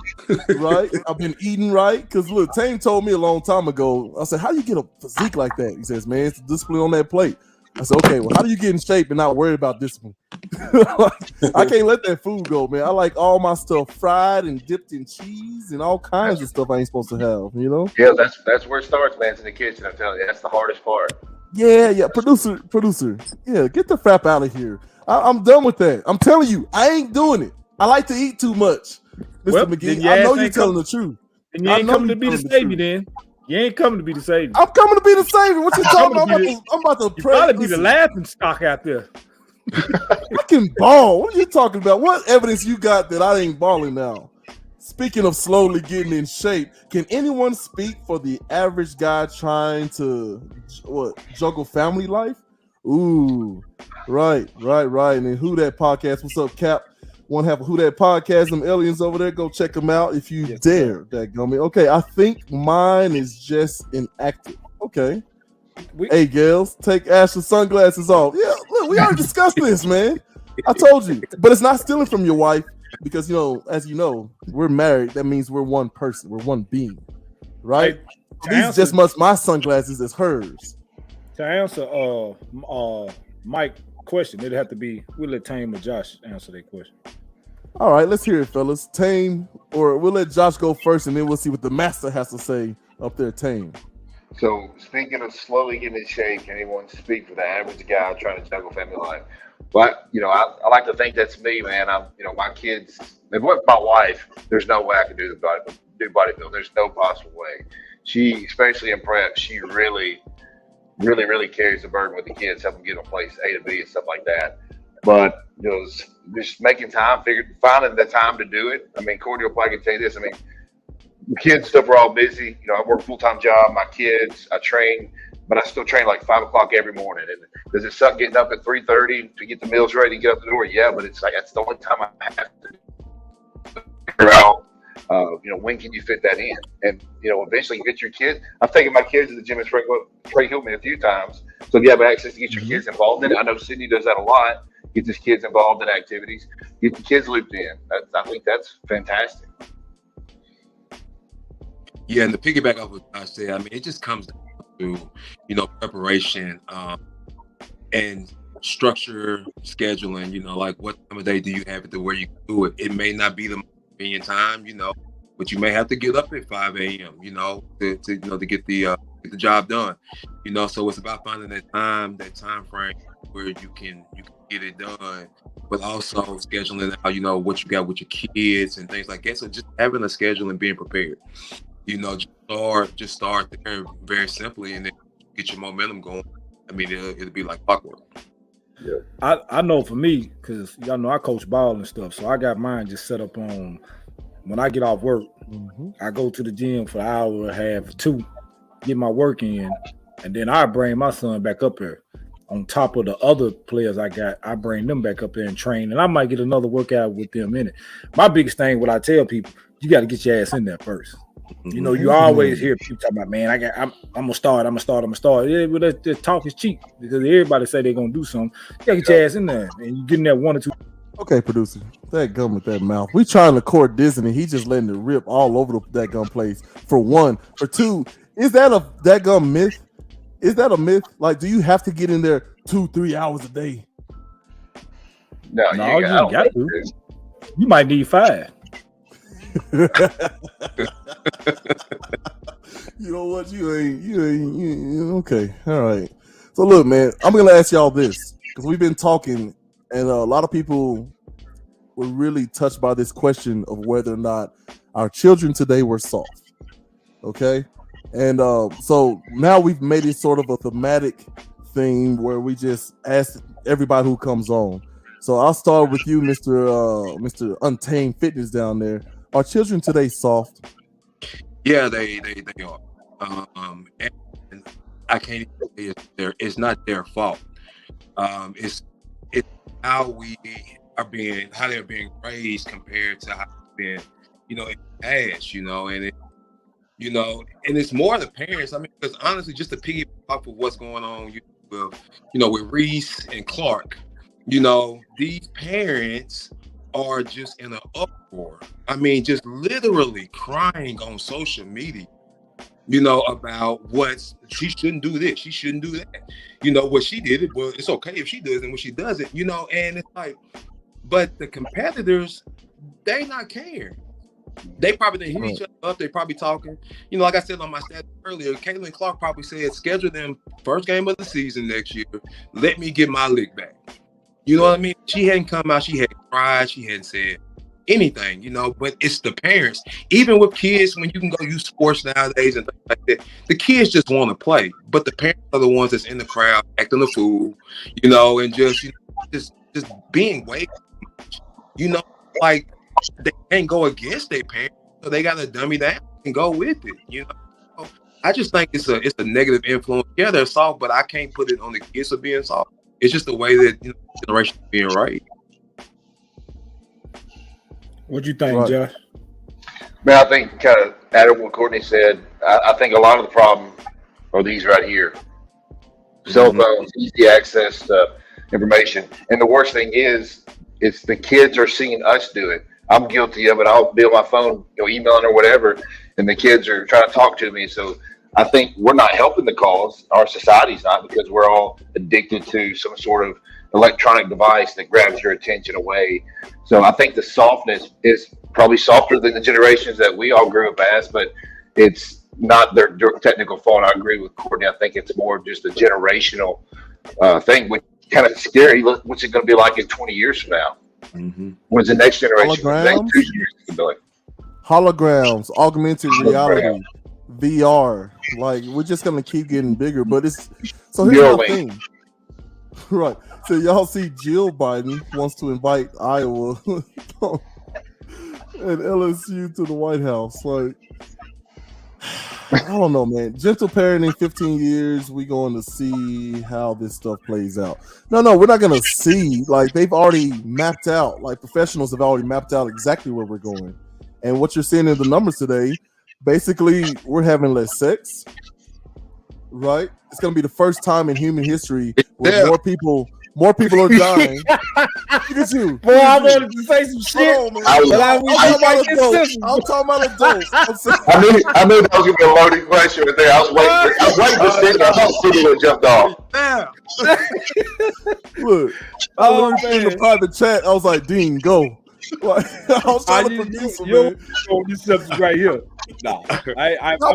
right? I've been eating right. Because look, Tame told me a long time ago, I said, how do you get a physique like that? He says, man, it's the discipline on that plate. I said, okay, well, how do you get in shape and not worry about discipline? I can't let that food go, man. I like all my stuff fried and dipped in cheese and all kinds of stuff I ain't supposed to have, you know? Yeah, that's where it starts, man. It's in the kitchen. I'm telling you, that's the hardest part. Yeah. Producer. Yeah, get the crap out of here. I'm done with that. I'm telling you, I ain't doing it. I like to eat too much. Mr. McGee, I know you're telling the truth. And you ain't coming to be the savior then. You ain't coming to be the savior. I'm coming to be the savior. What you talking about? I'm about to pray. Probably be the laughing stock out there. I can ball. What are you talking about? What evidence you got that I ain't balling now? Speaking of slowly getting in shape, can anyone speak for the average guy trying to juggle family life? Ooh, right. And then Who That Podcast? What's up, Cap? Want to have a Who That Podcast? Them aliens over there, go check them out if you dare. That gummy. Okay, I think mine is just inactive. Okay. Hey, girls, take Ashley's sunglasses off. Yeah, look, we already discussed this, man. I told you. But it's not stealing from your wife because, you know, as you know, we're married. That means we're one person. We're one being, right? These are just much my sunglasses as hers. To answer Mike's question, it'd have to be, we'll let Tame or Josh answer that question. All right, let's hear it, fellas. Tame, or we'll let Josh go first, and then we'll see what the master has to say up there, Tame. So, speaking of slowly getting in shape, can anyone speak for the average guy trying to juggle family life? But, you know, I like to think that's me, man. My kids, if it wasn't my wife, there's no way I could do bodybuilding. There's no possible way. She, especially in prep, she really carries the burden with the kids, helping them get on place A to B and stuff like that. But, you know, just making time, finding the time to do it. I mean, Cordy will probably tell you this. I mean, the kids stuff are all busy. You know, I work a full-time job, my kids, I train, but I still train like 5 o'clock every morning. And does it suck getting up at 3:30 to get the meals ready and get up the door? Yeah, but it's like, that's the only time I have to figure out, when can you fit that in? And, you know, eventually you get your kids. I've taken my kids to the gym and Trey helped me a few times. So if you have access to get your kids involved in it, I know Sydney does that a lot. Get his kids involved in activities, get the kids looped in. I think that's fantastic. Yeah, and to piggyback off what I said, I mean, it just comes down to, you know, preparation and structure, scheduling, you know, like what time of day do you have it to where you can do it? It may not be the most convenient time, you know, but you may have to get up at 5 a.m., you know, to get the get the job done. You know, so it's about finding that time frame where you can get it done, but also scheduling out, you know, what you got with your kids and things like that. So just having a schedule and being prepared. You know, just start there very simply, and then get your momentum going. I mean, it'll be like clockwork. Yeah, I know for me, because y'all know I coach ball and stuff, so I got mine just set up on when I get off work. I go to the gym for an hour and a half, 2, get my work in, and then I bring my son back up here. On top of the other players I got, I bring them back up there and train, and I might get another workout with them in it. My biggest thing, what I tell people, you got to get your ass in there first. You know, you always hear people talking about, man, I'm gonna start. Yeah, but that talk is cheap because everybody say they're gonna do something. You gotta get your ass in there, and you getting that 1 or 2. Okay, producer, that gum with that mouth. We trying to court Disney. He just letting it rip all over that gum place. For 1, for 2, is that gum myth? Is that a myth? Like, do you have to get in there 2-3 hours a day? No, you got to. You might need 5. You know what? You ain't okay. All right. So look, man, I'm gonna ask y'all this because we've been talking, and a lot of people were really touched by this question of whether or not our children today were soft. Okay, and so now we've made it sort of a thematic thing where we just ask everybody who comes on. So I'll start with you, Mr. Untamed Fitness down there. Are children today soft? Yeah, they are. And I can't even say it's not their fault. It's how they're being raised compared to how it's been, you know, in the past, you know, and it's more the parents. I mean, because honestly, just to piggyback off of what's going on with Reese and Clark, you know, these parents are just in an uproar. I mean, just literally crying on social media, you know, about she shouldn't do this, she shouldn't do that. You know, what she did it, well, it's okay if she does it, and when she does it, you know, and it's like, but the competitors, they not caring. They probably didn't hit each other up. They probably talking. You know, like I said on my stat earlier, Caitlin Clark probably said, schedule them first game of the season next year. Let me get my lick back. You know what I mean? She hadn't come out. She hadn't cried. She hadn't said anything, you know, but it's the parents. Even with kids, when you can go use sports nowadays and things like that, the kids just want to play. But the parents are the ones that's in the crowd acting a fool, you know, and just being way too much. You know, like they can't go against their parents, so they got to dummy down and go with it, you know. So I just think it's a negative influence. Yeah, they're soft, but I can't put it on the kids for being soft. It's just the way that, you know, the generation is being right. What you think, Josh? Man, I think kind of adding what Courtney said, I think a lot of the problem are these right here. Cell phones, easy access to information. And the worst thing is, it's the kids are seeing us do it. I'm guilty of it. I'll be on my phone, emailing or whatever, and the kids are trying to talk to me. So I think we're not helping the cause. Our society's not, because we're all addicted to some sort of electronic device that grabs your attention away. So I think the softness is probably softer than the generations that we all grew up as, but it's not their technical fault. I agree with Courtney. I think it's more just a generational thing, which is kind of scary. What's it going to be like in 20 years from now? When's the next generation? Holograms? 2 years to be like? Holograms, augmented reality, VR. Like, we're just gonna keep getting bigger. But it's so here's my thing. Right. So y'all see Jill Biden wants to invite Iowa and LSU to the White House. Like, I don't know, man. Gentle parenting, 15 years. We going to see how this stuff plays out. No, we're not going to see. Like, they've already mapped out. Like, professionals have already mapped out exactly where we're going. And what you're seeing in the numbers today, basically, we're having less sex, right? It's going to be the first time in human history where more people are dying. Look at you. Boy, I wanted to say some shit. I'm talking about adults. I knew that was going to be a loaded question right there. I was waiting to sit there. I thought City would jumped off. Look, I was in the private chat. I was like, Dean, go. Like, I was trying to produce him, man. This subject right here. No, but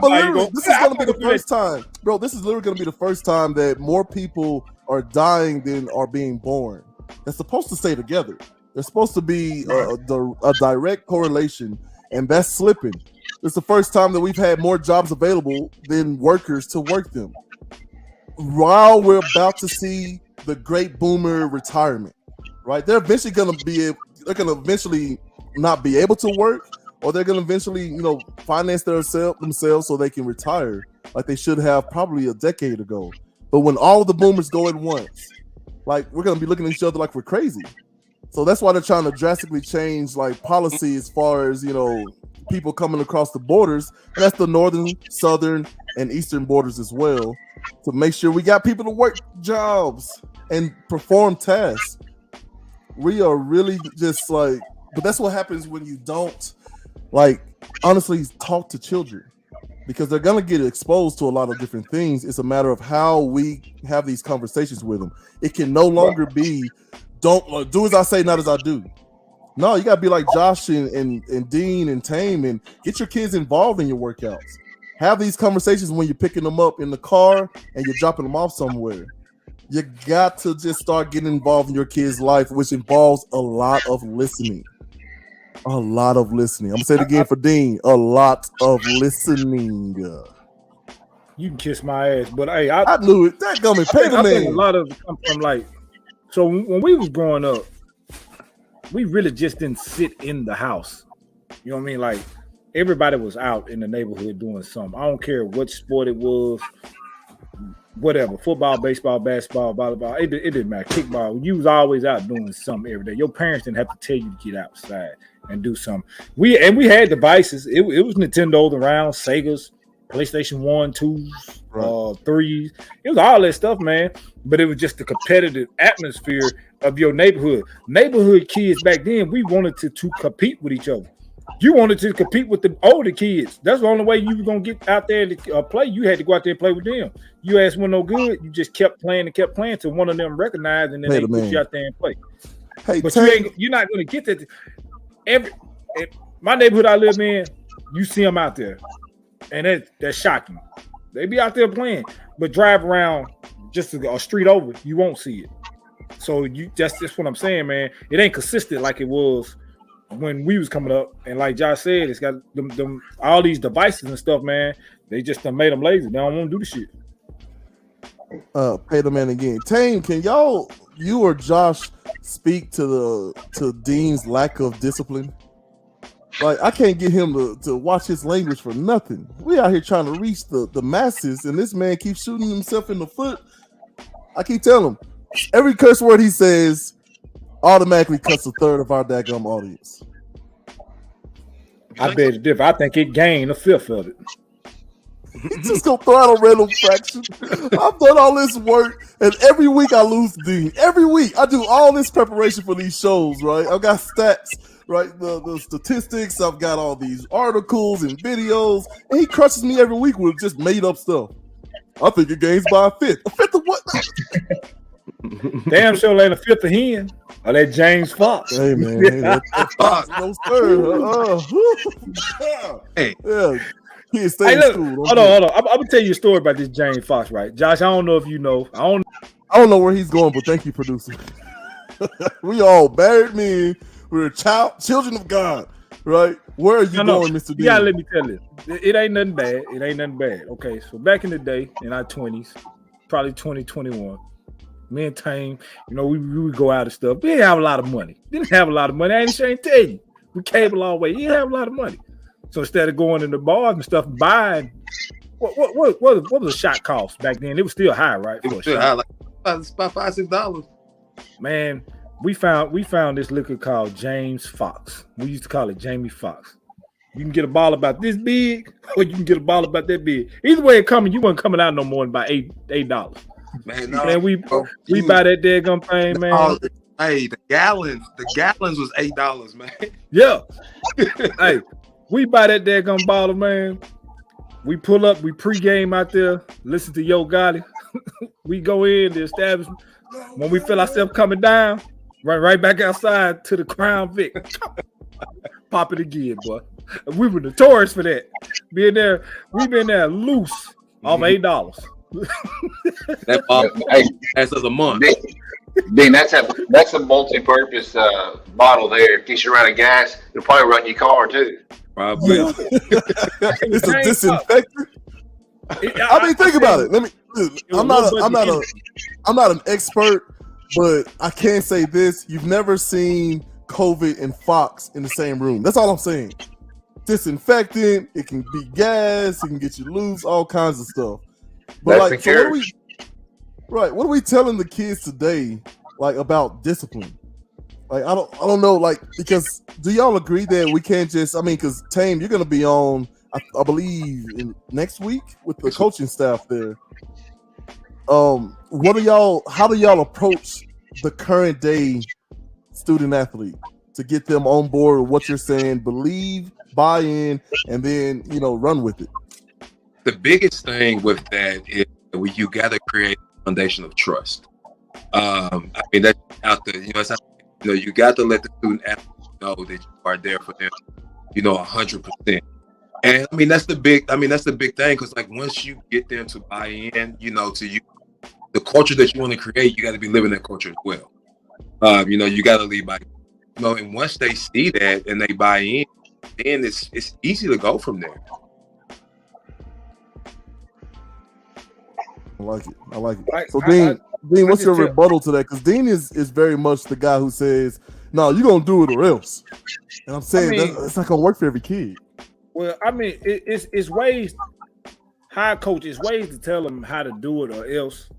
literally, this is gonna be the first time, bro. This is literally gonna be the first time that more people are dying than are being born. They're supposed to stay together. There's supposed to be a direct correlation, and that's slipping. It's the first time that we've had more jobs available than workers to work them. While we're about to see the great boomer retirement, right? They're eventually gonna eventually not be able to work, or they're gonna eventually, finance themselves so they can retire, like they should have probably a decade ago. But when all of the boomers go at once, like we're gonna be looking at each other like we're crazy. So that's why they're trying to drastically change like policy as far as people coming across the borders, and that's the northern, southern, and eastern borders as well, to make sure we got people to work jobs and perform tasks. We are really just like, but that's what happens when you don't honestly talk to children, because they're gonna get exposed to a lot of different things. It's a matter of how we have these conversations with them. It can no longer be, don't do as I say, not as I do. No, you gotta be like Josh and Dean and Tame, and get your kids involved in your workouts. Have these conversations when you're picking them up in the car and you're dropping them off somewhere. You got to just start getting involved in your kid's life, which involves a lot of listening. A lot of listening. I'm gonna say it again for Dean. A lot of listening. You can kiss my ass, but hey, I knew it. That gummy pay the I man. think a lot of it come from so when we was growing up, we really just didn't sit in the house. You know what I mean? Like everybody was out in the neighborhood doing something. I don't care what sport it was, whatever, football, baseball, basketball, volleyball. It didn't matter. Kickball. You was always out doing something every day. Your parents didn't have to tell you to get outside and do something. We had devices. It was Nintendo's around, Sega's, PlayStation 1, 2s, 3s. It was all that stuff, man. But it was just the competitive atmosphere of your neighborhood. Neighborhood kids back then, we wanted to compete with each other. You wanted to compete with the older kids. That's the only way you were going to get out there to play. You had to go out there and play with them. You ass weren't no good. You just kept playing till one of them recognized, and then they put you out there and play. Hey, but you're not going to get that. My neighborhood I live in, you see them out there, and that's shocking. They be out there playing, but drive around just a street over, you won't see it. So that's just what I'm saying, man. It ain't consistent like it was when we was coming up. And like Josh said, it's got them all these devices and stuff, man. They just done made them lazy. They don't want to do the shit. Pay the man again. Tame, can you or Josh speak to Dean's lack of discipline? Like, I can't get him to watch his language for nothing. We out here trying to reach the masses, and this man keeps shooting himself in the foot. I keep telling him, every curse word he says automatically cuts a third of our daggum audience. I bet it's different. I think it gained a fifth of it. He's just gonna throw out a random fraction. I've done all this work, and every week I lose Dean. Every week I do all this preparation for these shows, right? I've got stats, right? The statistics. I've got all these articles and videos, and he crushes me every week with just made up stuff. I think it gains by a fifth. A fifth of what? Damn sure ain't a fifth of him. Or that James Fox. Hey man, Fox, no sir. Hey, yeah. He is hey, look, hold on. I'm gonna tell you a story about this James Fox, right? Josh, I don't know if you know. I don't know where he's going, but thank you, producer. We all married men. We're children of God, right? Where are you going, Mr. D? You gotta let me tell you. It ain't nothing bad. It ain't nothing bad. Okay, so back in the day, in our 20s, probably 2021, me and Tame, we would go out and stuff. We didn't have a lot of money. I ain't ashamed to tell you. We cable all the way. You didn't have a lot of money. So instead of going in the bars and stuff, buying what was a shot cost back then? It was still high, right? It was still high, like about $5-6. Man, we found this liquor called James Fox. We used to call it Jamie Fox. You can get a bottle about this big, or you can get a bottle about that big. Either way it coming, you weren't coming out no more than about $8. Man, we buy that daggum thing, man. Hey, the gallons was $8, man. Yeah. Hey, we buy that daggum bottle, man. We pull up, we pregame out there, listen to Yo Gotti. We go in the establishment. When we feel ourselves coming down, right back outside to the Crown Vic. Pop it again, boy. We were notorious for that. Being there, we've been there loose off $8. That lasts us a month. Dean, that's a multi-purpose bottle there. In case you're out of gas, it'll probably run your car too. Probably. It's a disinfectant. I mean, think about it. I'm not an expert, but I can say this: you've never seen COVID and Fox in the same room. That's all I'm saying. Disinfectant. It can be gas. It can get you loose. All kinds of stuff. But That's so what are we telling the kids today, like, about discipline? Like, I don't know, like, because do y'all agree that we can't just, I mean, because Tame, you're gonna be on, I believe, next week with the coaching staff there. How do y'all approach the current day student athlete to get them on board with what you're saying, believe, buy in, and then, run with it? The biggest thing with that is you got to create a foundation of trust. I mean, that's out there. You got to let the student athlete know that you are there for them. 100%. And I mean, that's the big thing, because like once you get them to buy in, to you, the culture that you want to create, you got to be living that culture as well. You got to lead by, and once they see that and they buy in, then it's easy to go from there. I like it. So Dean, what's your rebuttal to that? Because Dean is very much the guy who says, "No, you're gonna do it or else." And I'm saying it's not gonna work for every kid. Well, I mean, it's ways. High coach, it's ways to tell them how to do it or else.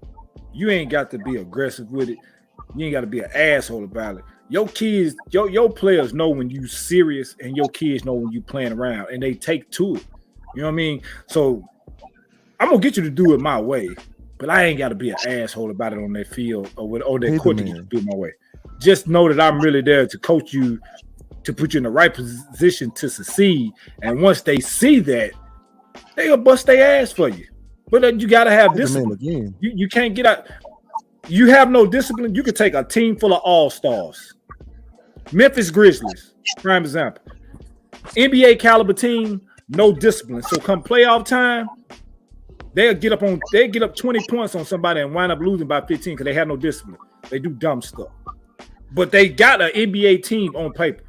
You ain't got to be aggressive with it. You ain't got to be an asshole about it. Your kids, your players know when you serious, and your kids know when you playing around, and they take to it. You know what I mean? So I'm gonna get you to do it my way, but I ain't got to be an asshole about it on that field or that court to get you to do it my way. Just know that I'm really there to coach you, to put you in the right position to succeed. And once they see that, they'll bust their ass for you. But you got to have discipline. You can't get out. You have no discipline. You could take a team full of all-stars. Memphis Grizzlies, prime example. NBA caliber team, no discipline. So come playoff time, they'll get up 20 points on somebody and wind up losing by 15 because they have no discipline. They do dumb stuff. But they got an NBA team on paper,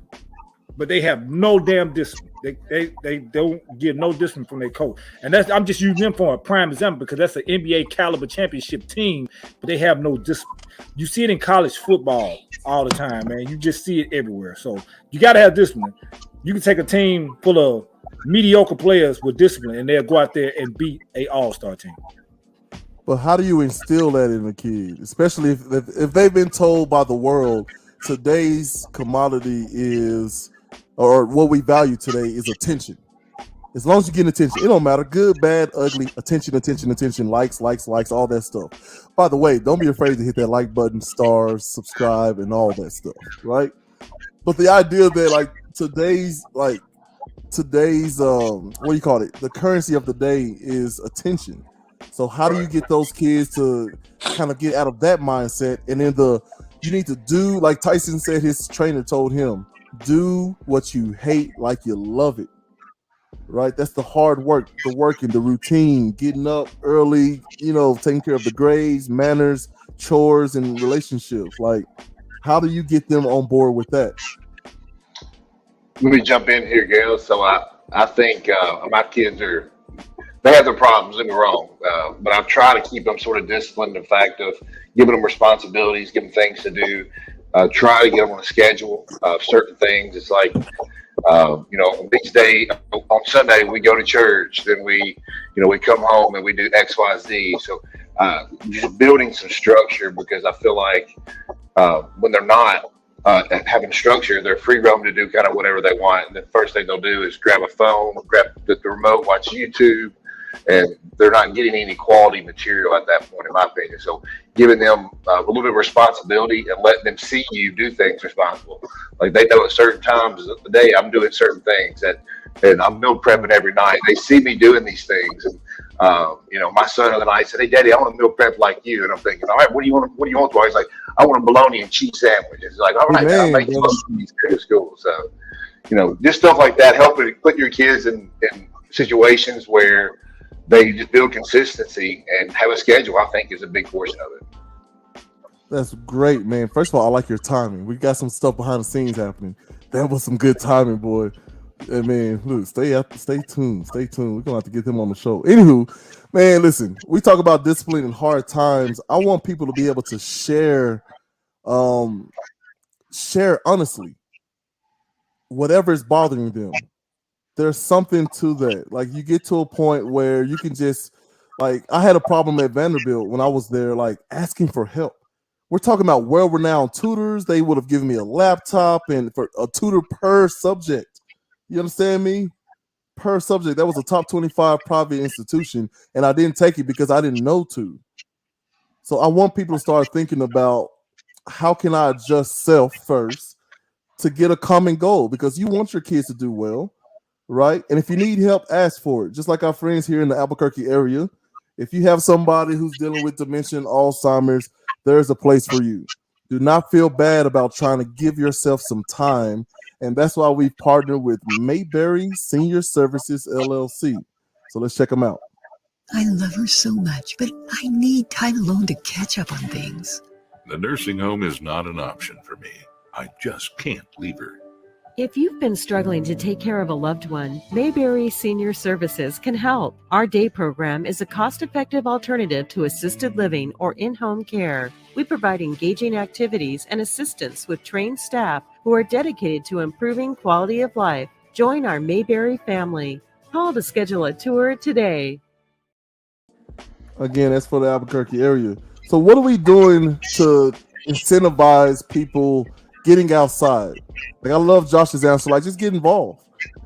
but they have no damn discipline. They don't get no discipline from their coach. And I'm just using them for a prime example because that's an NBA caliber championship team, but they have no discipline. You see it in college football all the time, man. You just see it everywhere. So you got to have discipline. You can take a team full of mediocre players with discipline, and they'll go out there and beat an all-star team. But how do you instill that in a kid, especially if they've been told by the world today's commodity is, or what we value today is attention. As long as you get attention, it don't matter, good, bad, ugly, attention, likes, all that stuff. By the way, don't be afraid to hit that like button, stars, subscribe, and all that stuff, right? But the idea that like today's what do you call it? The currency of the day is attention. So how do you get those kids to kind of get out of that mindset? And then you need to do, like Tyson said, his trainer told him, do what you hate like you love it. Right? That's the hard work, the working, the routine, getting up early, taking care of the grades, manners, chores, and relationships. Like, how do you get them on board with that? Let me jump in here, Gail. So I think my kids they have their problems, don't get me wrong, but I've tried to keep them sort of disciplined in the fact of giving them responsibilities, giving them things to do, try to get them on a schedule of certain things. It's like, these days, on Sunday, we go to church, then we come home and we do X, Y, Z. So just building some structure, because I feel like when they're not having structure, they're free roam to do kind of whatever they want. And the first thing they'll do is grab a phone, grab the remote, watch YouTube, and they're not getting any quality material at that point, in my opinion. So giving them a little bit of responsibility and letting them see you do things responsible. Like they know at certain times of the day, I'm doing certain things. At and I'm meal prepping every night. They see me doing these things, and my son the other night said, "Hey, Daddy, I want to meal prep like you." And I'm thinking, "All right, what do you want? What do you want?" He's like, "I want a bologna and cheese sandwich." He's like, "All right, Dad, I'll make you these to school." So, just stuff like that, helping put your kids in situations where they just build consistency and have a schedule, I think, is a big portion of it. That's great, man. First of all, I like your timing. We got some stuff behind the scenes happening. That was some good timing, boy. And man, look, stay tuned. We're gonna have to get him on the show. Anywho, man, listen, we talk about discipline in hard times. I want people to be able to share honestly whatever is bothering them. There's something to that. Like, you get to a point where you can just, like, I had a problem at Vanderbilt when I was there, like, asking for help. We're talking about world-renowned tutors. They would have given me a laptop and for a tutor per subject. You understand me? Per subject. That was a top 25 private institution, and I didn't take it because I didn't know to. So I want people to start thinking about, how can I adjust self first to get a common goal? Because you want your kids to do well, right? And if you need help, ask for it. Just like our friends here in the Albuquerque area. If you have somebody who's dealing with dementia, Alzheimer's, there's a place for you. Do not feel bad about trying to give yourself some time. And that's why we partnered with Mayberry Senior Services, LLC. So let's check them out. I love her so much, but I need time alone to catch up on things. The nursing home is not an option for me. I just can't leave her. If you've been struggling to take care of a loved one, Mayberry Senior Services can help. Our day program is a cost-effective alternative to assisted living or in-home care. We provide engaging activities and assistance with trained staff who are dedicated to improving quality of life. Join our Mayberry family. Call to schedule a tour today. Again, that's for the Albuquerque area. So what are we doing to incentivize people getting outside? Like, I love Josh's answer. Like, just get involved,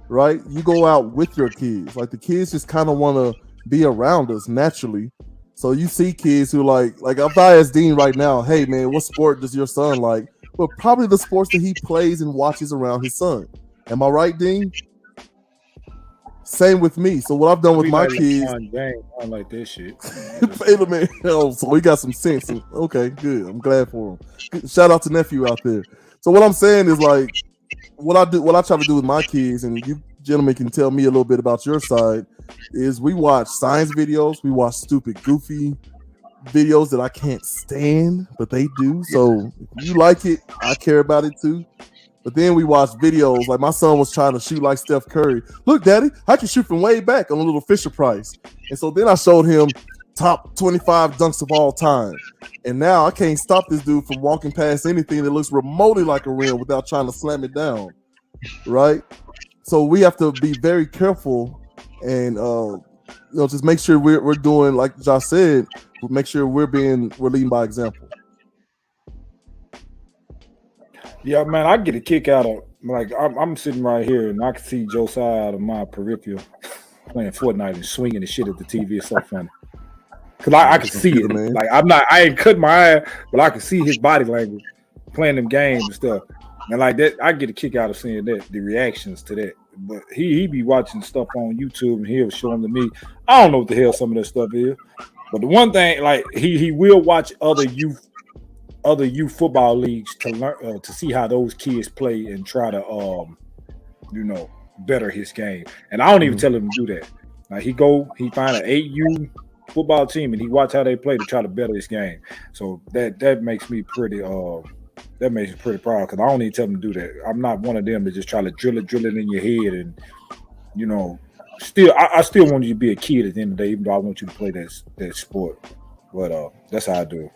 right? You go out with your kids. Like, the kids just kind of want to be around us naturally. So you see kids who like if I ask Dean right now, hey man, what sport does your son like? Well, probably the sports that he plays and watches around his son. Am I right, Dean? Same with me. So what I've done with my kids, I like this shit. So we got some sense. Okay, good. I'm glad for him. Shout out to nephew out there. So what I'm saying is, like, what I try to do with my kids, and you gentlemen can tell me a little bit about your side, is we watch science videos, we watch stupid, goofy videos that I can't stand, but they do. So if you like it, I care about it too. But then we watch videos, like my son was trying to shoot like Steph Curry. Look, Daddy, I can shoot from way back on a little Fisher Price. And so then I showed him top 25 dunks of all time. And now I can't stop this dude from walking past anything that looks remotely like a rim without trying to slam it down, right? So we have to be very careful and just make sure we're doing, like Josh said, make sure we're leading by example. Yeah, man, I get a kick out of, like, I'm sitting right here and I can see Josiah out of my peripheral playing Fortnite and swinging the shit at the TV. It's so funny. Cause I can see it, man. Like, I ain't cut my eye, but I can see his body language playing them games and stuff. And like that, I get a kick out of seeing that, the reactions to that. But he be watching stuff on YouTube and he'll show them to me. I don't know what the hell some of that stuff is. But the one thing, like, he will watch other youth football leagues to learn to see how those kids play and try to better his game. And I don't even tell him to do that. Like, he find an 8U football team and he watch how they play to try to better his game. So that makes me pretty proud, because I don't even tell them to do that. I'm not one of them to just try to drill it in your head and I still want you to be a kid at the end of the day, even though I want you to play that sport. But that's how I do it.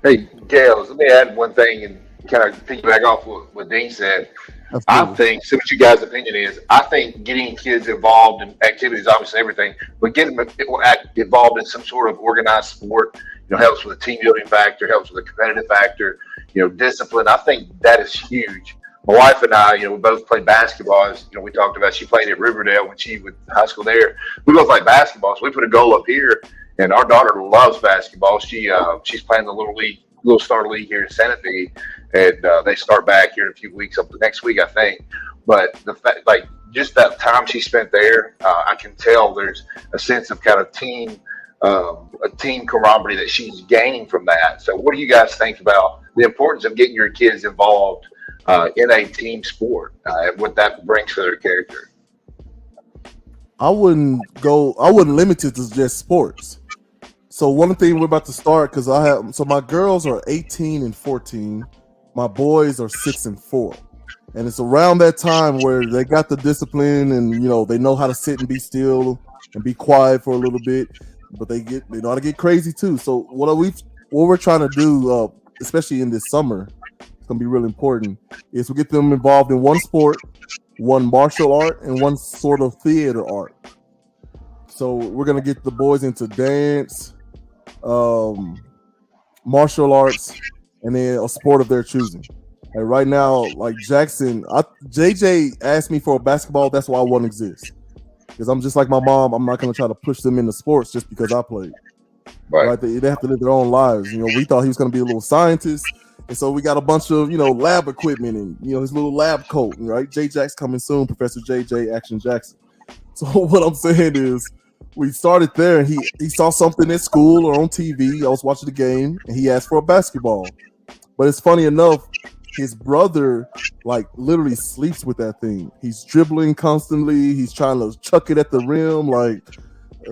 Hey, Gales, let me add one thing and kind of piggyback off what Dean said. I think, see what you guys' opinion is, I think getting kids involved in activities, obviously everything, but getting them involved in some sort of organized sport, helps with a team building factor, helps with a competitive factor, discipline. I think that is huge. My wife and I, we both played basketball. As we talked about, she played at Riverdale when she was in high school there. We both played basketball, so we put a goal up here. And our daughter loves basketball. She's playing the little star league here in Santa Fe, and they start back here in a few weeks, up to next week, I think. But the fact, like, just that time she spent there, I can tell there's a sense of kind of a team camaraderie that she's gaining from that. So what do you guys think about the importance of getting your kids involved in a team sport and what that brings for their character? I wouldn't limit it to just sports. So one thing we're about to start, because my girls are 18 and 14, my boys are 6 and 4. And it's around that time where they got the discipline and, they know how to sit and be still and be quiet for a little bit, but they know how to get crazy too. So what we're trying to do, especially in this summer, it's going to be really important, is we get them involved in one sport, one martial art, and one sort of theater art. So we're going to get the boys into dance, martial arts, and then a sport of their choosing. And right now, like Jackson, JJ asked me for a basketball. That's why one exists. Because I'm just like my mom. I'm not going to try to push them into sports just because I played. Right? They have to live their own lives. We thought he was going to be a little scientist. And so we got a bunch of, lab equipment and, his little lab coat, right? J-Jack's coming soon, Professor JJ Action Jackson. So what I'm saying is we started there and he saw something at school or on TV. I was watching the game and he asked for a basketball. But it's funny enough, his brother literally sleeps with that thing. He's dribbling constantly. He's trying to chuck it at the rim.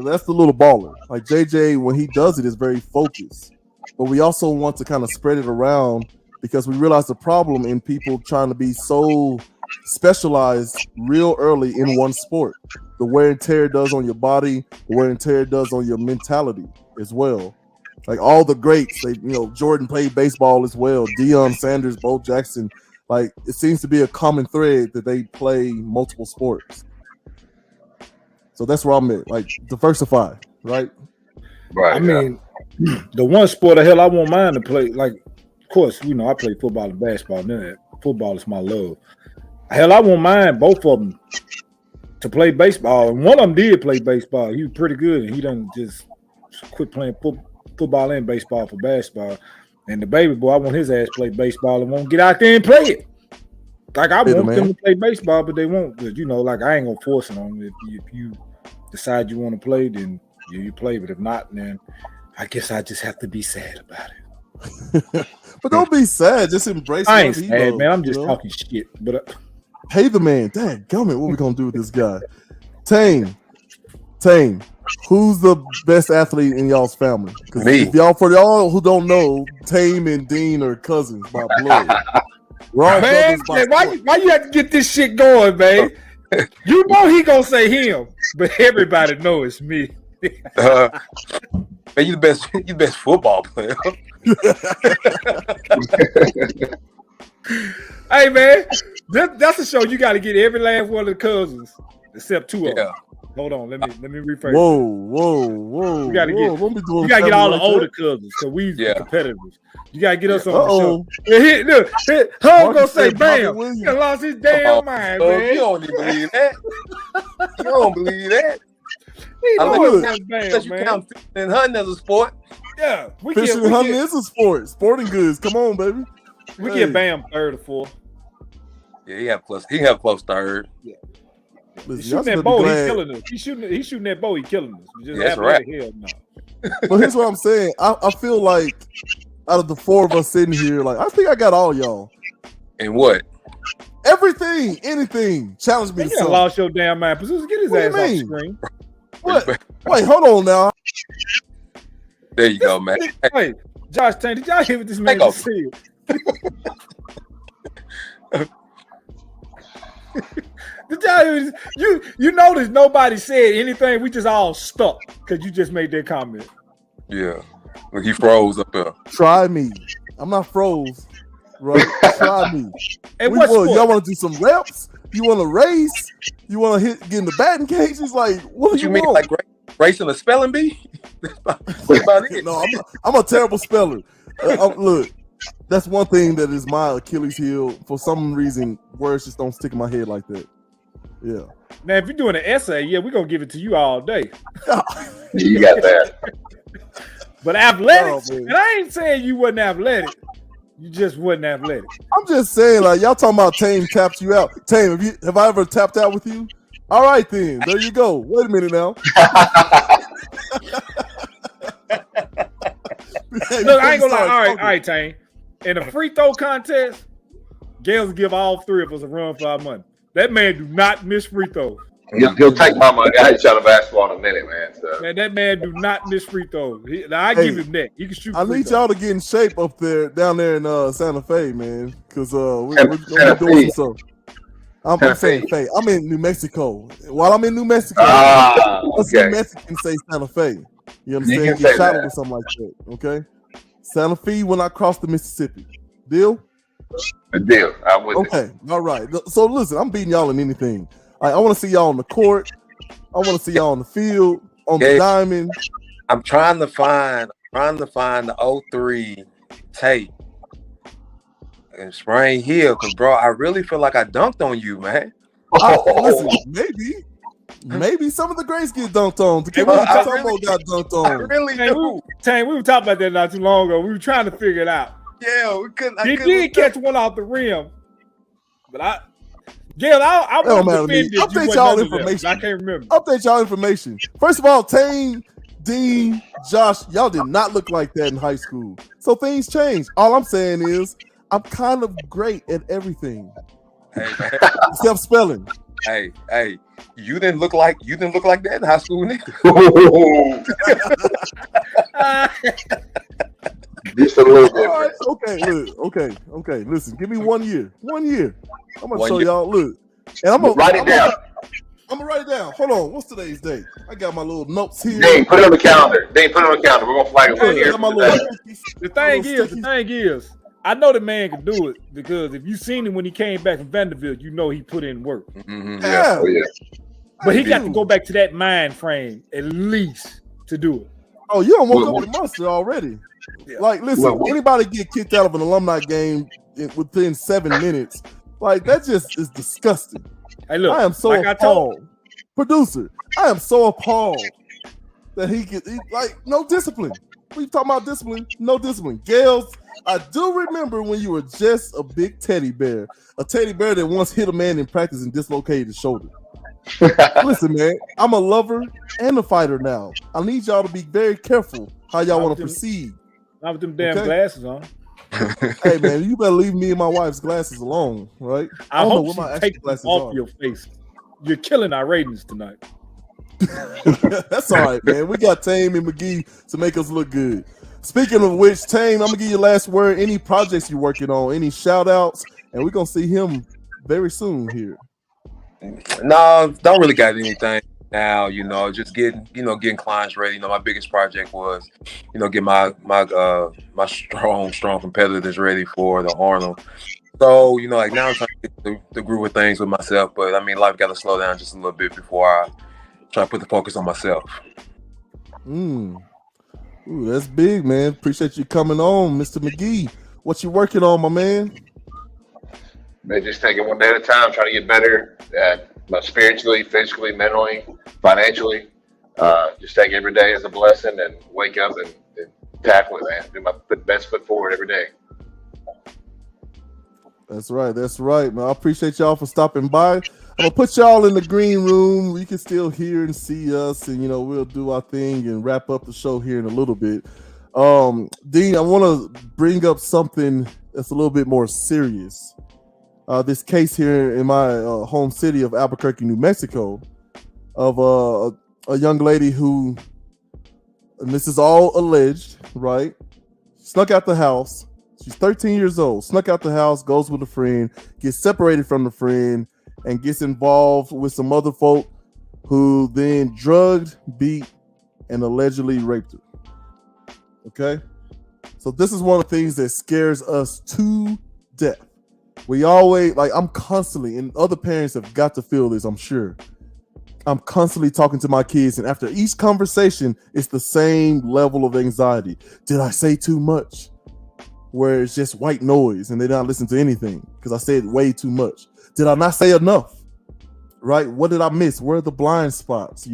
That's the little baller. Like JJ, when he does it, is very focused. But we also want to kind of spread it around because we realize the problem in people trying to be so specialized real early in one sport. The wear and tear it does on your body, the wear and tear it does on your mentality as well. Like all the greats, Jordan played baseball as well. Deion Sanders, Bo Jackson. It seems to be a common thread that they play multiple sports. So that's where I'm at. Diversify, right? Right. I mean, the one sport of hell I won't mind to play. Of course, I play football and basketball. Football is my love. Hell, I won't mind both of them to play baseball. And one of them did play baseball. He was pretty good, and he done just quit playing football and baseball for basketball. And the baby boy, I want his ass to play baseball and won't get out there and play it. I want them to play baseball, but they won't. But I ain't gonna force it on them. If you decide you want to play, then you play. But if not, then I guess I just have to be sad about it. But don't be sad. Just embrace it. I ain't sad, man. I'm just talking shit. But hey, the man. Dang, gummit. What we gonna do with this guy? Tame. Who's the best athlete in y'all's family? Me. For y'all who don't know, Tame and Dean are cousins by blood. Man, why you have to get this shit going, man? You know he gonna say him, but everybody know it's me. Man, you the best football player. Hey man, that's a show you got to get every last one of the cousins except two of them. Hold on, let me rephrase. Whoa! You gotta get all the older cousins because we competitors. You gotta get us on the show. Look, Hub gonna say, "Bam!" He lost his damn mind, man. You don't even believe that. You don't believe that. Unless you count fishing and hunting as a sport. Yeah, fishing and hunting is a sport. Sporting goods. Come on, baby. We get Bam third or fourth. Yeah, he have close third. Yeah. He's shooting that bow, he's killing us. He's shooting that bow, he's killing us. Just that's right. Hell no. But here's what I'm saying. I feel like out of the four of us sitting here, I think I got all y'all. And what? Everything, anything. Challenge me. You lost your damn mind. Get his ass off the screen. What? Wait, hold on now. There you go, man. Hey, Josh Tank, did y'all hear what this man just said? Did y'all you notice nobody said anything? We just all stuck because you just made that comment. Yeah. When he froze up there. Try me. I'm not froze. Right? Try me. And y'all want to do some reps? You want to race? You want to get in the batting cages? What do you mean? want? Racing a spelling bee? That's about it. No, I'm a terrible speller. Look, that's one thing that is my Achilles heel. For some reason, words just don't stick in my head like that. Yeah. Now, if you're doing an essay, we're gonna give it to you all day. You got that. But athletics, and I ain't saying you wasn't athletic. You just wasn't athletic. I'm just saying, like, y'all talking about Tame taps you out. Tame, have I ever tapped out with you? All right, then. There you go. Wait a minute now. Look, I ain't gonna lie. All right, Tane. In a free throw contest, Gales give all three of us a run for our money. That man do not miss free throws. He'll take my money. I ain't shot a basketball in a minute, man. So. Man, that man do not miss free throws. I give him that. He can shoot. I need y'all to get in shape up there, down there in Santa Fe, man, because we're doing some stuff. I'm saying Fe. I'm in New Mexico. While I'm in New Mexico, New Mexicans say Santa Fe. You understand? Get shot or something like that. Okay. Santa Fe when I cross the Mississippi. Deal? A deal. I'm with it. Okay. All right. So listen, I'm beating y'all in anything. I want to see y'all on the court. I want to see y'all on the field, on the diamond. I'm trying to find the 03 tape in Spring Hill, because bro, I really feel like I dunked on you, man. Listen, maybe some of the greats get dunked on. Got dunked on. I really do. Tane, we were talking about that not too long ago. We were trying to figure it out. Yeah, we couldn't. He did catch one off the rim, but I want to defend it. Update y'all information. I can't remember. Update y'all information. First of all, Tane, Dean, Josh, y'all did not look like that in high school. So things changed. All I'm saying is I'm kind of great at everything. Hey, man. Except spelling. Hey, you didn't look like that in high school, nigga. Just a little bit. Right, okay. Listen, give me 1 year. 1 year. I'm gonna show y'all. Look, and I'm gonna write it down. I'm gonna write it down. Hold on. What's today's date? I got my little notes here. Dang, put it on the calendar. We're gonna flag it here. The thing is, I know the man can do it because if you seen him when he came back from Vanderbilt, you know he put in work. Mm-hmm. Yeah. But he got to go back to that mind frame at least to do it. Oh, you don't woke up with mustard already. Yeah. Like, listen, anybody get kicked out of an alumni game within 7 minutes, like that just is disgusting. Hey, look, I am so appalled. Producer, I am so appalled that he no discipline. We talking about discipline, no discipline. Gales, I do remember when you were just a big teddy bear, a teddy bear that once hit a man in practice and dislocated his shoulder. Listen, man, I'm a lover and a fighter now. I need y'all to be very careful how y'all want to proceed. Not with them damn glasses on. Hey, man, you better leave me and my wife's glasses alone, right? I don't know where my actual glasses off your face. You're killing our ratings tonight. That's all right, man. We got Tame and McGee to make us look good. Speaking of which, Tame, I'm gonna give you the last word. Any projects you're working on, any shout outs, and we're gonna see him very soon here. No, don't really got anything now, just getting clients ready. My biggest project was, get my strong competitors ready for the Arnold. So, now I'm trying to get the groove of things with myself, but I mean, life got to slow down just a little bit before I try to put the focus on myself. Ooh, that's big, man. Appreciate you coming on, Mr. McGee. What you working on, my man? Man, just taking one day at a time, trying to get better spiritually, physically, mentally, financially. Just take every day as a blessing and wake up and tackle it, man. Do my best foot forward every day. That's right, man. I appreciate y'all for stopping by. I'm gonna put y'all in the green room. You can still hear and see us, and we'll do our thing and wrap up the show here in a little bit. Dean, I want to bring up something that's a little bit more serious. This case here in my home city of Albuquerque, New Mexico, of a young lady who, and this is all alleged, right? Snuck out the house. She's 13 years old, snuck out the house, goes with a friend, gets separated from the friend, and gets involved with some other folk who then drugged, beat, and allegedly raped her. Okay? So this is one of the things that scares us to death. We always, I'm constantly, and other parents have got to feel this, I'm sure. I'm constantly talking to my kids, and after each conversation, it's the same level of anxiety. Did I say too much? Where it's just white noise and they don't listen to anything because I said way too much. Did I not say enough? Right? What did I miss? Where are the blind spots?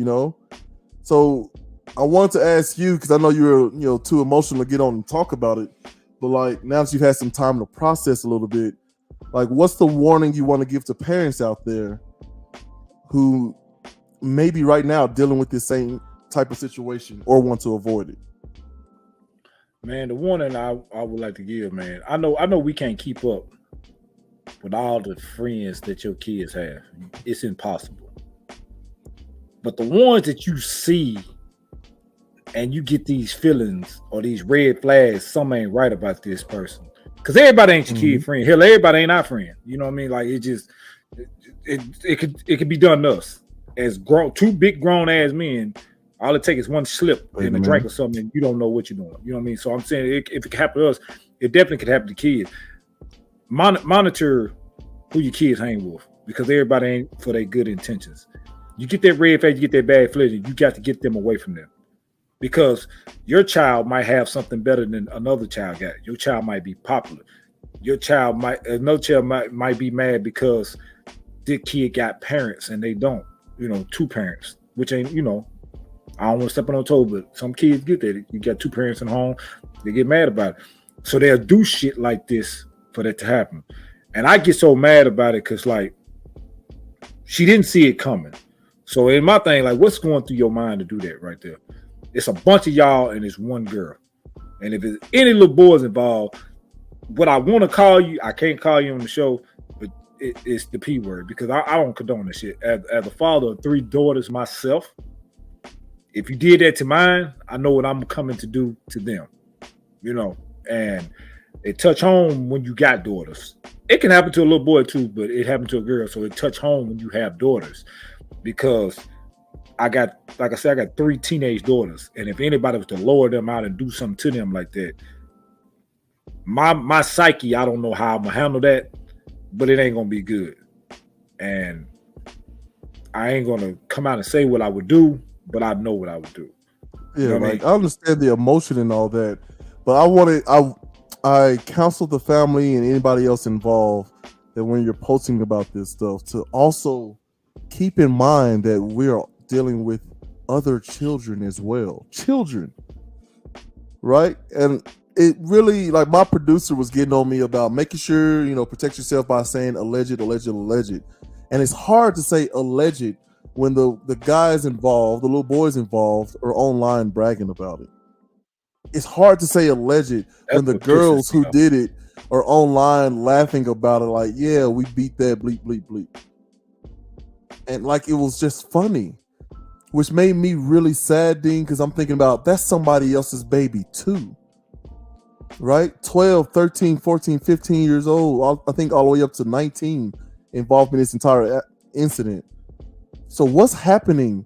So I want to ask you, because I know you're too emotional to get on and talk about it. But like now that you've had some time to process a little bit, like what's the warning you want to give to parents out there who maybe right now dealing with this same type of situation or want to avoid it? Man, the warning I would like to give, man. I know we can't keep up with all the friends that your kids have. It's impossible. But the ones that you see and you get these feelings or these red flags, something ain't right about this person. Because everybody ain't your kid friend. Hell, everybody ain't our friend. You know what I mean? Like it could be done to us. As two big grown ass men, all it takes is one slip in a drink or something, and you don't know what you're doing. You know what I mean? So I'm saying if it can happen to us, it definitely could happen to kids. Monitor who your kids hang with, because everybody ain't for their good intentions. You get that red flag, you get that bad feeling, you got to get them away from them. Because your child might have something better than another child got. Your child might be popular. Another child might be mad because this kid got parents and they don't. You know, two parents, which ain't, you know, I don't want to step on toes, but some kids get that. You got two parents in home, they get mad about it. So they'll do shit like this for that to happen. And I get so mad about it because, like, she didn't see it coming. So in my thing, like, what's going through your mind to do that right there? It's a bunch of y'all and it's one girl. And if there's any little boys involved, what I want to call you, I can't call you on the show, but it's the P word, because I don't condone this shit. As a father of 3 daughters myself, if you did that to mine, I know what I'm coming to do to them. You know, and it touch home when you got daughters. It can happen to a little boy too, but it happened to a girl, so it touch home when you have daughters. Because I got 3 teenage daughters, and if anybody was to lower them out and do something to them like that, my psyche, I don't know how I'm gonna handle that, but it ain't gonna be good. And I ain't gonna come out and say what I would do, but I know what I would do. Yeah, you know like I mean? I understand the emotion and all that, but I counsel the family and anybody else involved that when you're posting about this stuff to also keep in mind that we're dealing with other children as well. Children, right? And it really, like, my producer was getting on me about making sure, you know, protect yourself by saying alleged. And it's hard to say alleged when the guys involved, the little boys involved, are online bragging about it. It's hard to say alleged when the girls who did it are online laughing about it, like, yeah, we beat that bleep, bleep, bleep. And like, it was just funny, which made me really sad, Dean, because I'm thinking about that's somebody else's baby too. Right? 12, 13, 14, 15 years old, I think all the way up to 19 involved in this entire incident. So what's happening?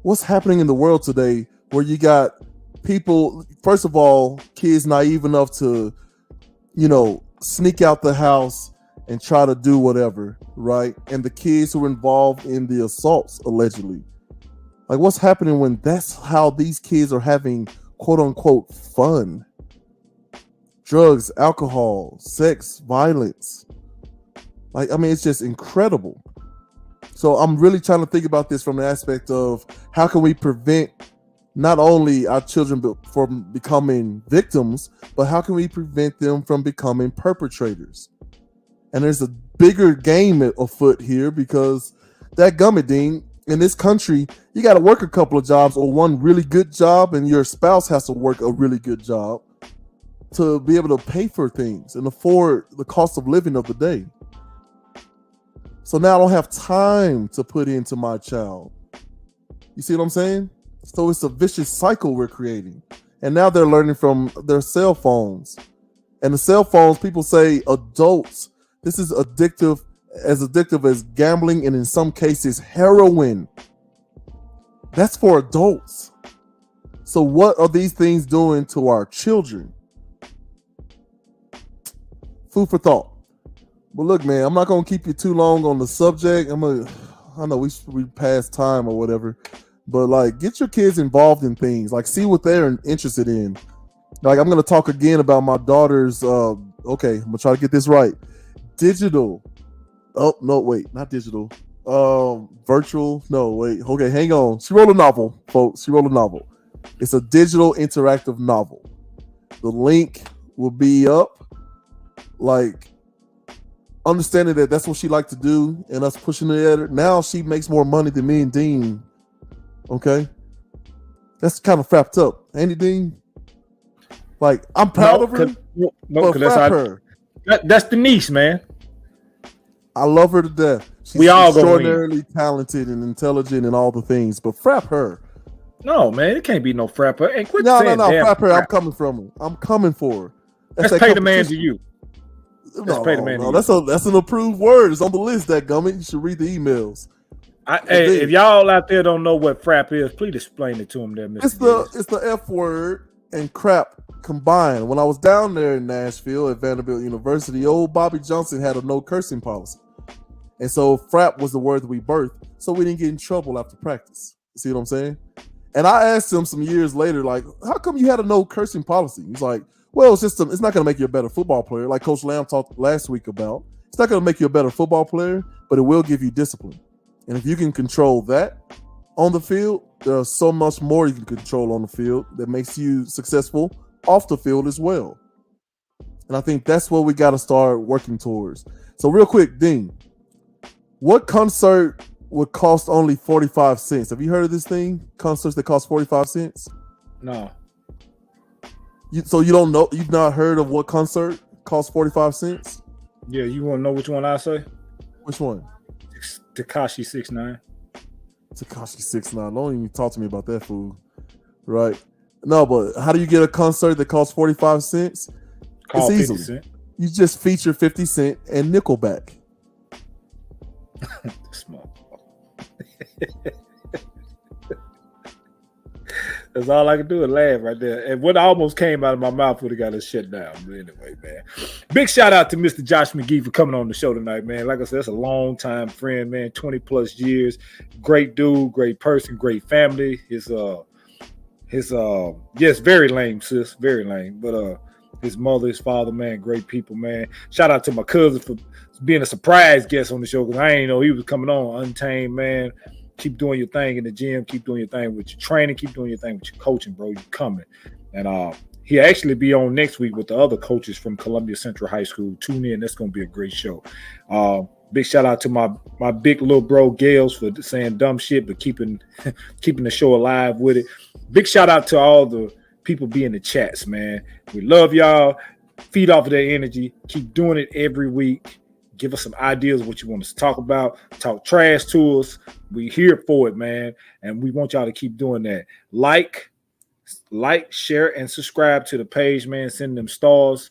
What's happening in the world today where you got people, first of all, kids naive enough to, you know, sneak out the house and try to do whatever, right? And the kids who are involved in the assaults, allegedly. Like, what's happening when that's how these kids are having quote unquote fun? Drugs, alcohol, sex, violence. Like, I mean, it's just incredible. So I'm really trying to think about this from the aspect of how can we prevent not only our children from becoming victims, but how can we prevent them from becoming perpetrators? And there's a bigger game afoot here, because that gummit, Dean, in this country, you got to work a couple of jobs or one really good job, and your spouse has to work a really good job to be able to pay for things and afford the cost of living of the day. So now I don't have time to put into my child. You see what I'm saying? So it's a vicious cycle we're creating. And now they're learning from their cell phones. And the cell phones, people say adults, this is addictive as gambling, and in some cases heroin. That's for adults. So what are these things doing to our children? Food for thought. But look, man, I'm not gonna keep you too long on the subject. I know we passed time or whatever, but like, get your kids involved in things. Like, see what they're interested in. Like, I'm gonna talk again about my daughter's. Okay, I'm gonna try to get this right. Digital. Oh no, wait, not digital. Virtual. No, wait. Okay, hang on. She wrote a novel, folks. She wrote a novel. It's a digital interactive novel. The link will be up, like understanding that that's what she liked to do, and us pushing it at her. Now she makes more money than me and Dean. Okay, that's kind of frapped up, ain't it, Dean? Like I'm proud of her, but frap her. That's the niece, man. I love her to death. She's we all extraordinarily talented and intelligent and all the things, but frap her. No, man, it can't be no frap her. Hey, quit no, frap her. I'm coming from her. I'm coming for her. Let's pay the man to you. No, that's an approved word. It's on the list. That gummit. You should read the emails. Hey, if y'all out there don't know what frap is, please explain it to them. There, Mr. It's the F word and crap combined. When I was down there in Nashville at Vanderbilt University, old Bobby Johnson had a no cursing policy, and so frap was the word that we birthed, so we didn't get in trouble after practice. You see what I'm saying? And I asked him some years later, like, how come you had a no cursing policy? He's like, well, it's not going to make you a better football player, like Coach Lamb talked last week about. It's not going to make you a better football player, but it will give you discipline. And if you can control that on the field, there's so much more you can control on the field that makes you successful off the field as well. And I think that's what we got to start working towards. So real quick, Dean, what concert would cost only 45 cents? Have you heard of this thing? Concerts that cost 45 cents? No. So you don't know? You've not heard of what concert costs 45 cents? Yeah, you want to know which one I say? Which one? Tekashi 6ix9ine. Tekashi 6ix9ine. Don't even talk to me about that fool. Right? No, but how do you get a concert that costs 45 cents? Call it's 50 easy. Cent. You just feature 50 Cent and Nickelback. Small. That's all I can do is laugh right there. And what almost came out of my mouth would have got us shut down. But anyway, man. Big shout out to Mr. Josh McGee for coming on the show tonight, man. Like I said, that's a long time friend, man. 20 plus years. Great dude, great person, great family. His very lame, sis. Very lame. But his mother, his father, man, great people, man. Shout out to my cousin for being a surprise guest on the show because I ain't know he was coming on. Untamed, man. Keep doing your thing in the gym. Keep doing your thing with your training. Keep doing your thing with your coaching, bro. You coming. And he'll actually be on next week with the other coaches from Columbia Central High School. Tune in. That's going to be a great show. Big shout out to my big little bro, Gales, for saying dumb shit, but keeping the show alive with it. Big shout out to all the people be in the chats, man. We love y'all. Feed off of their energy. Keep doing it every week. Give us some ideas of what you want us to talk about. Talk trash to us. We here for it, man. And we want y'all to keep doing that. Like, share, and subscribe to the page, man. Send them stars.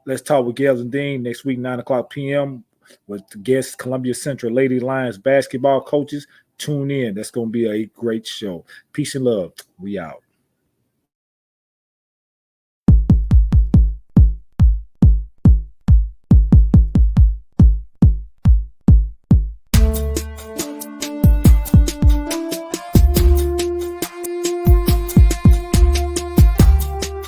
Let's talk with Gales and Dean next week, 9:00 p.m. with the guests, Columbia Central Lady Lions basketball coaches. Tune in. That's going to be a great show. Peace and love. We out.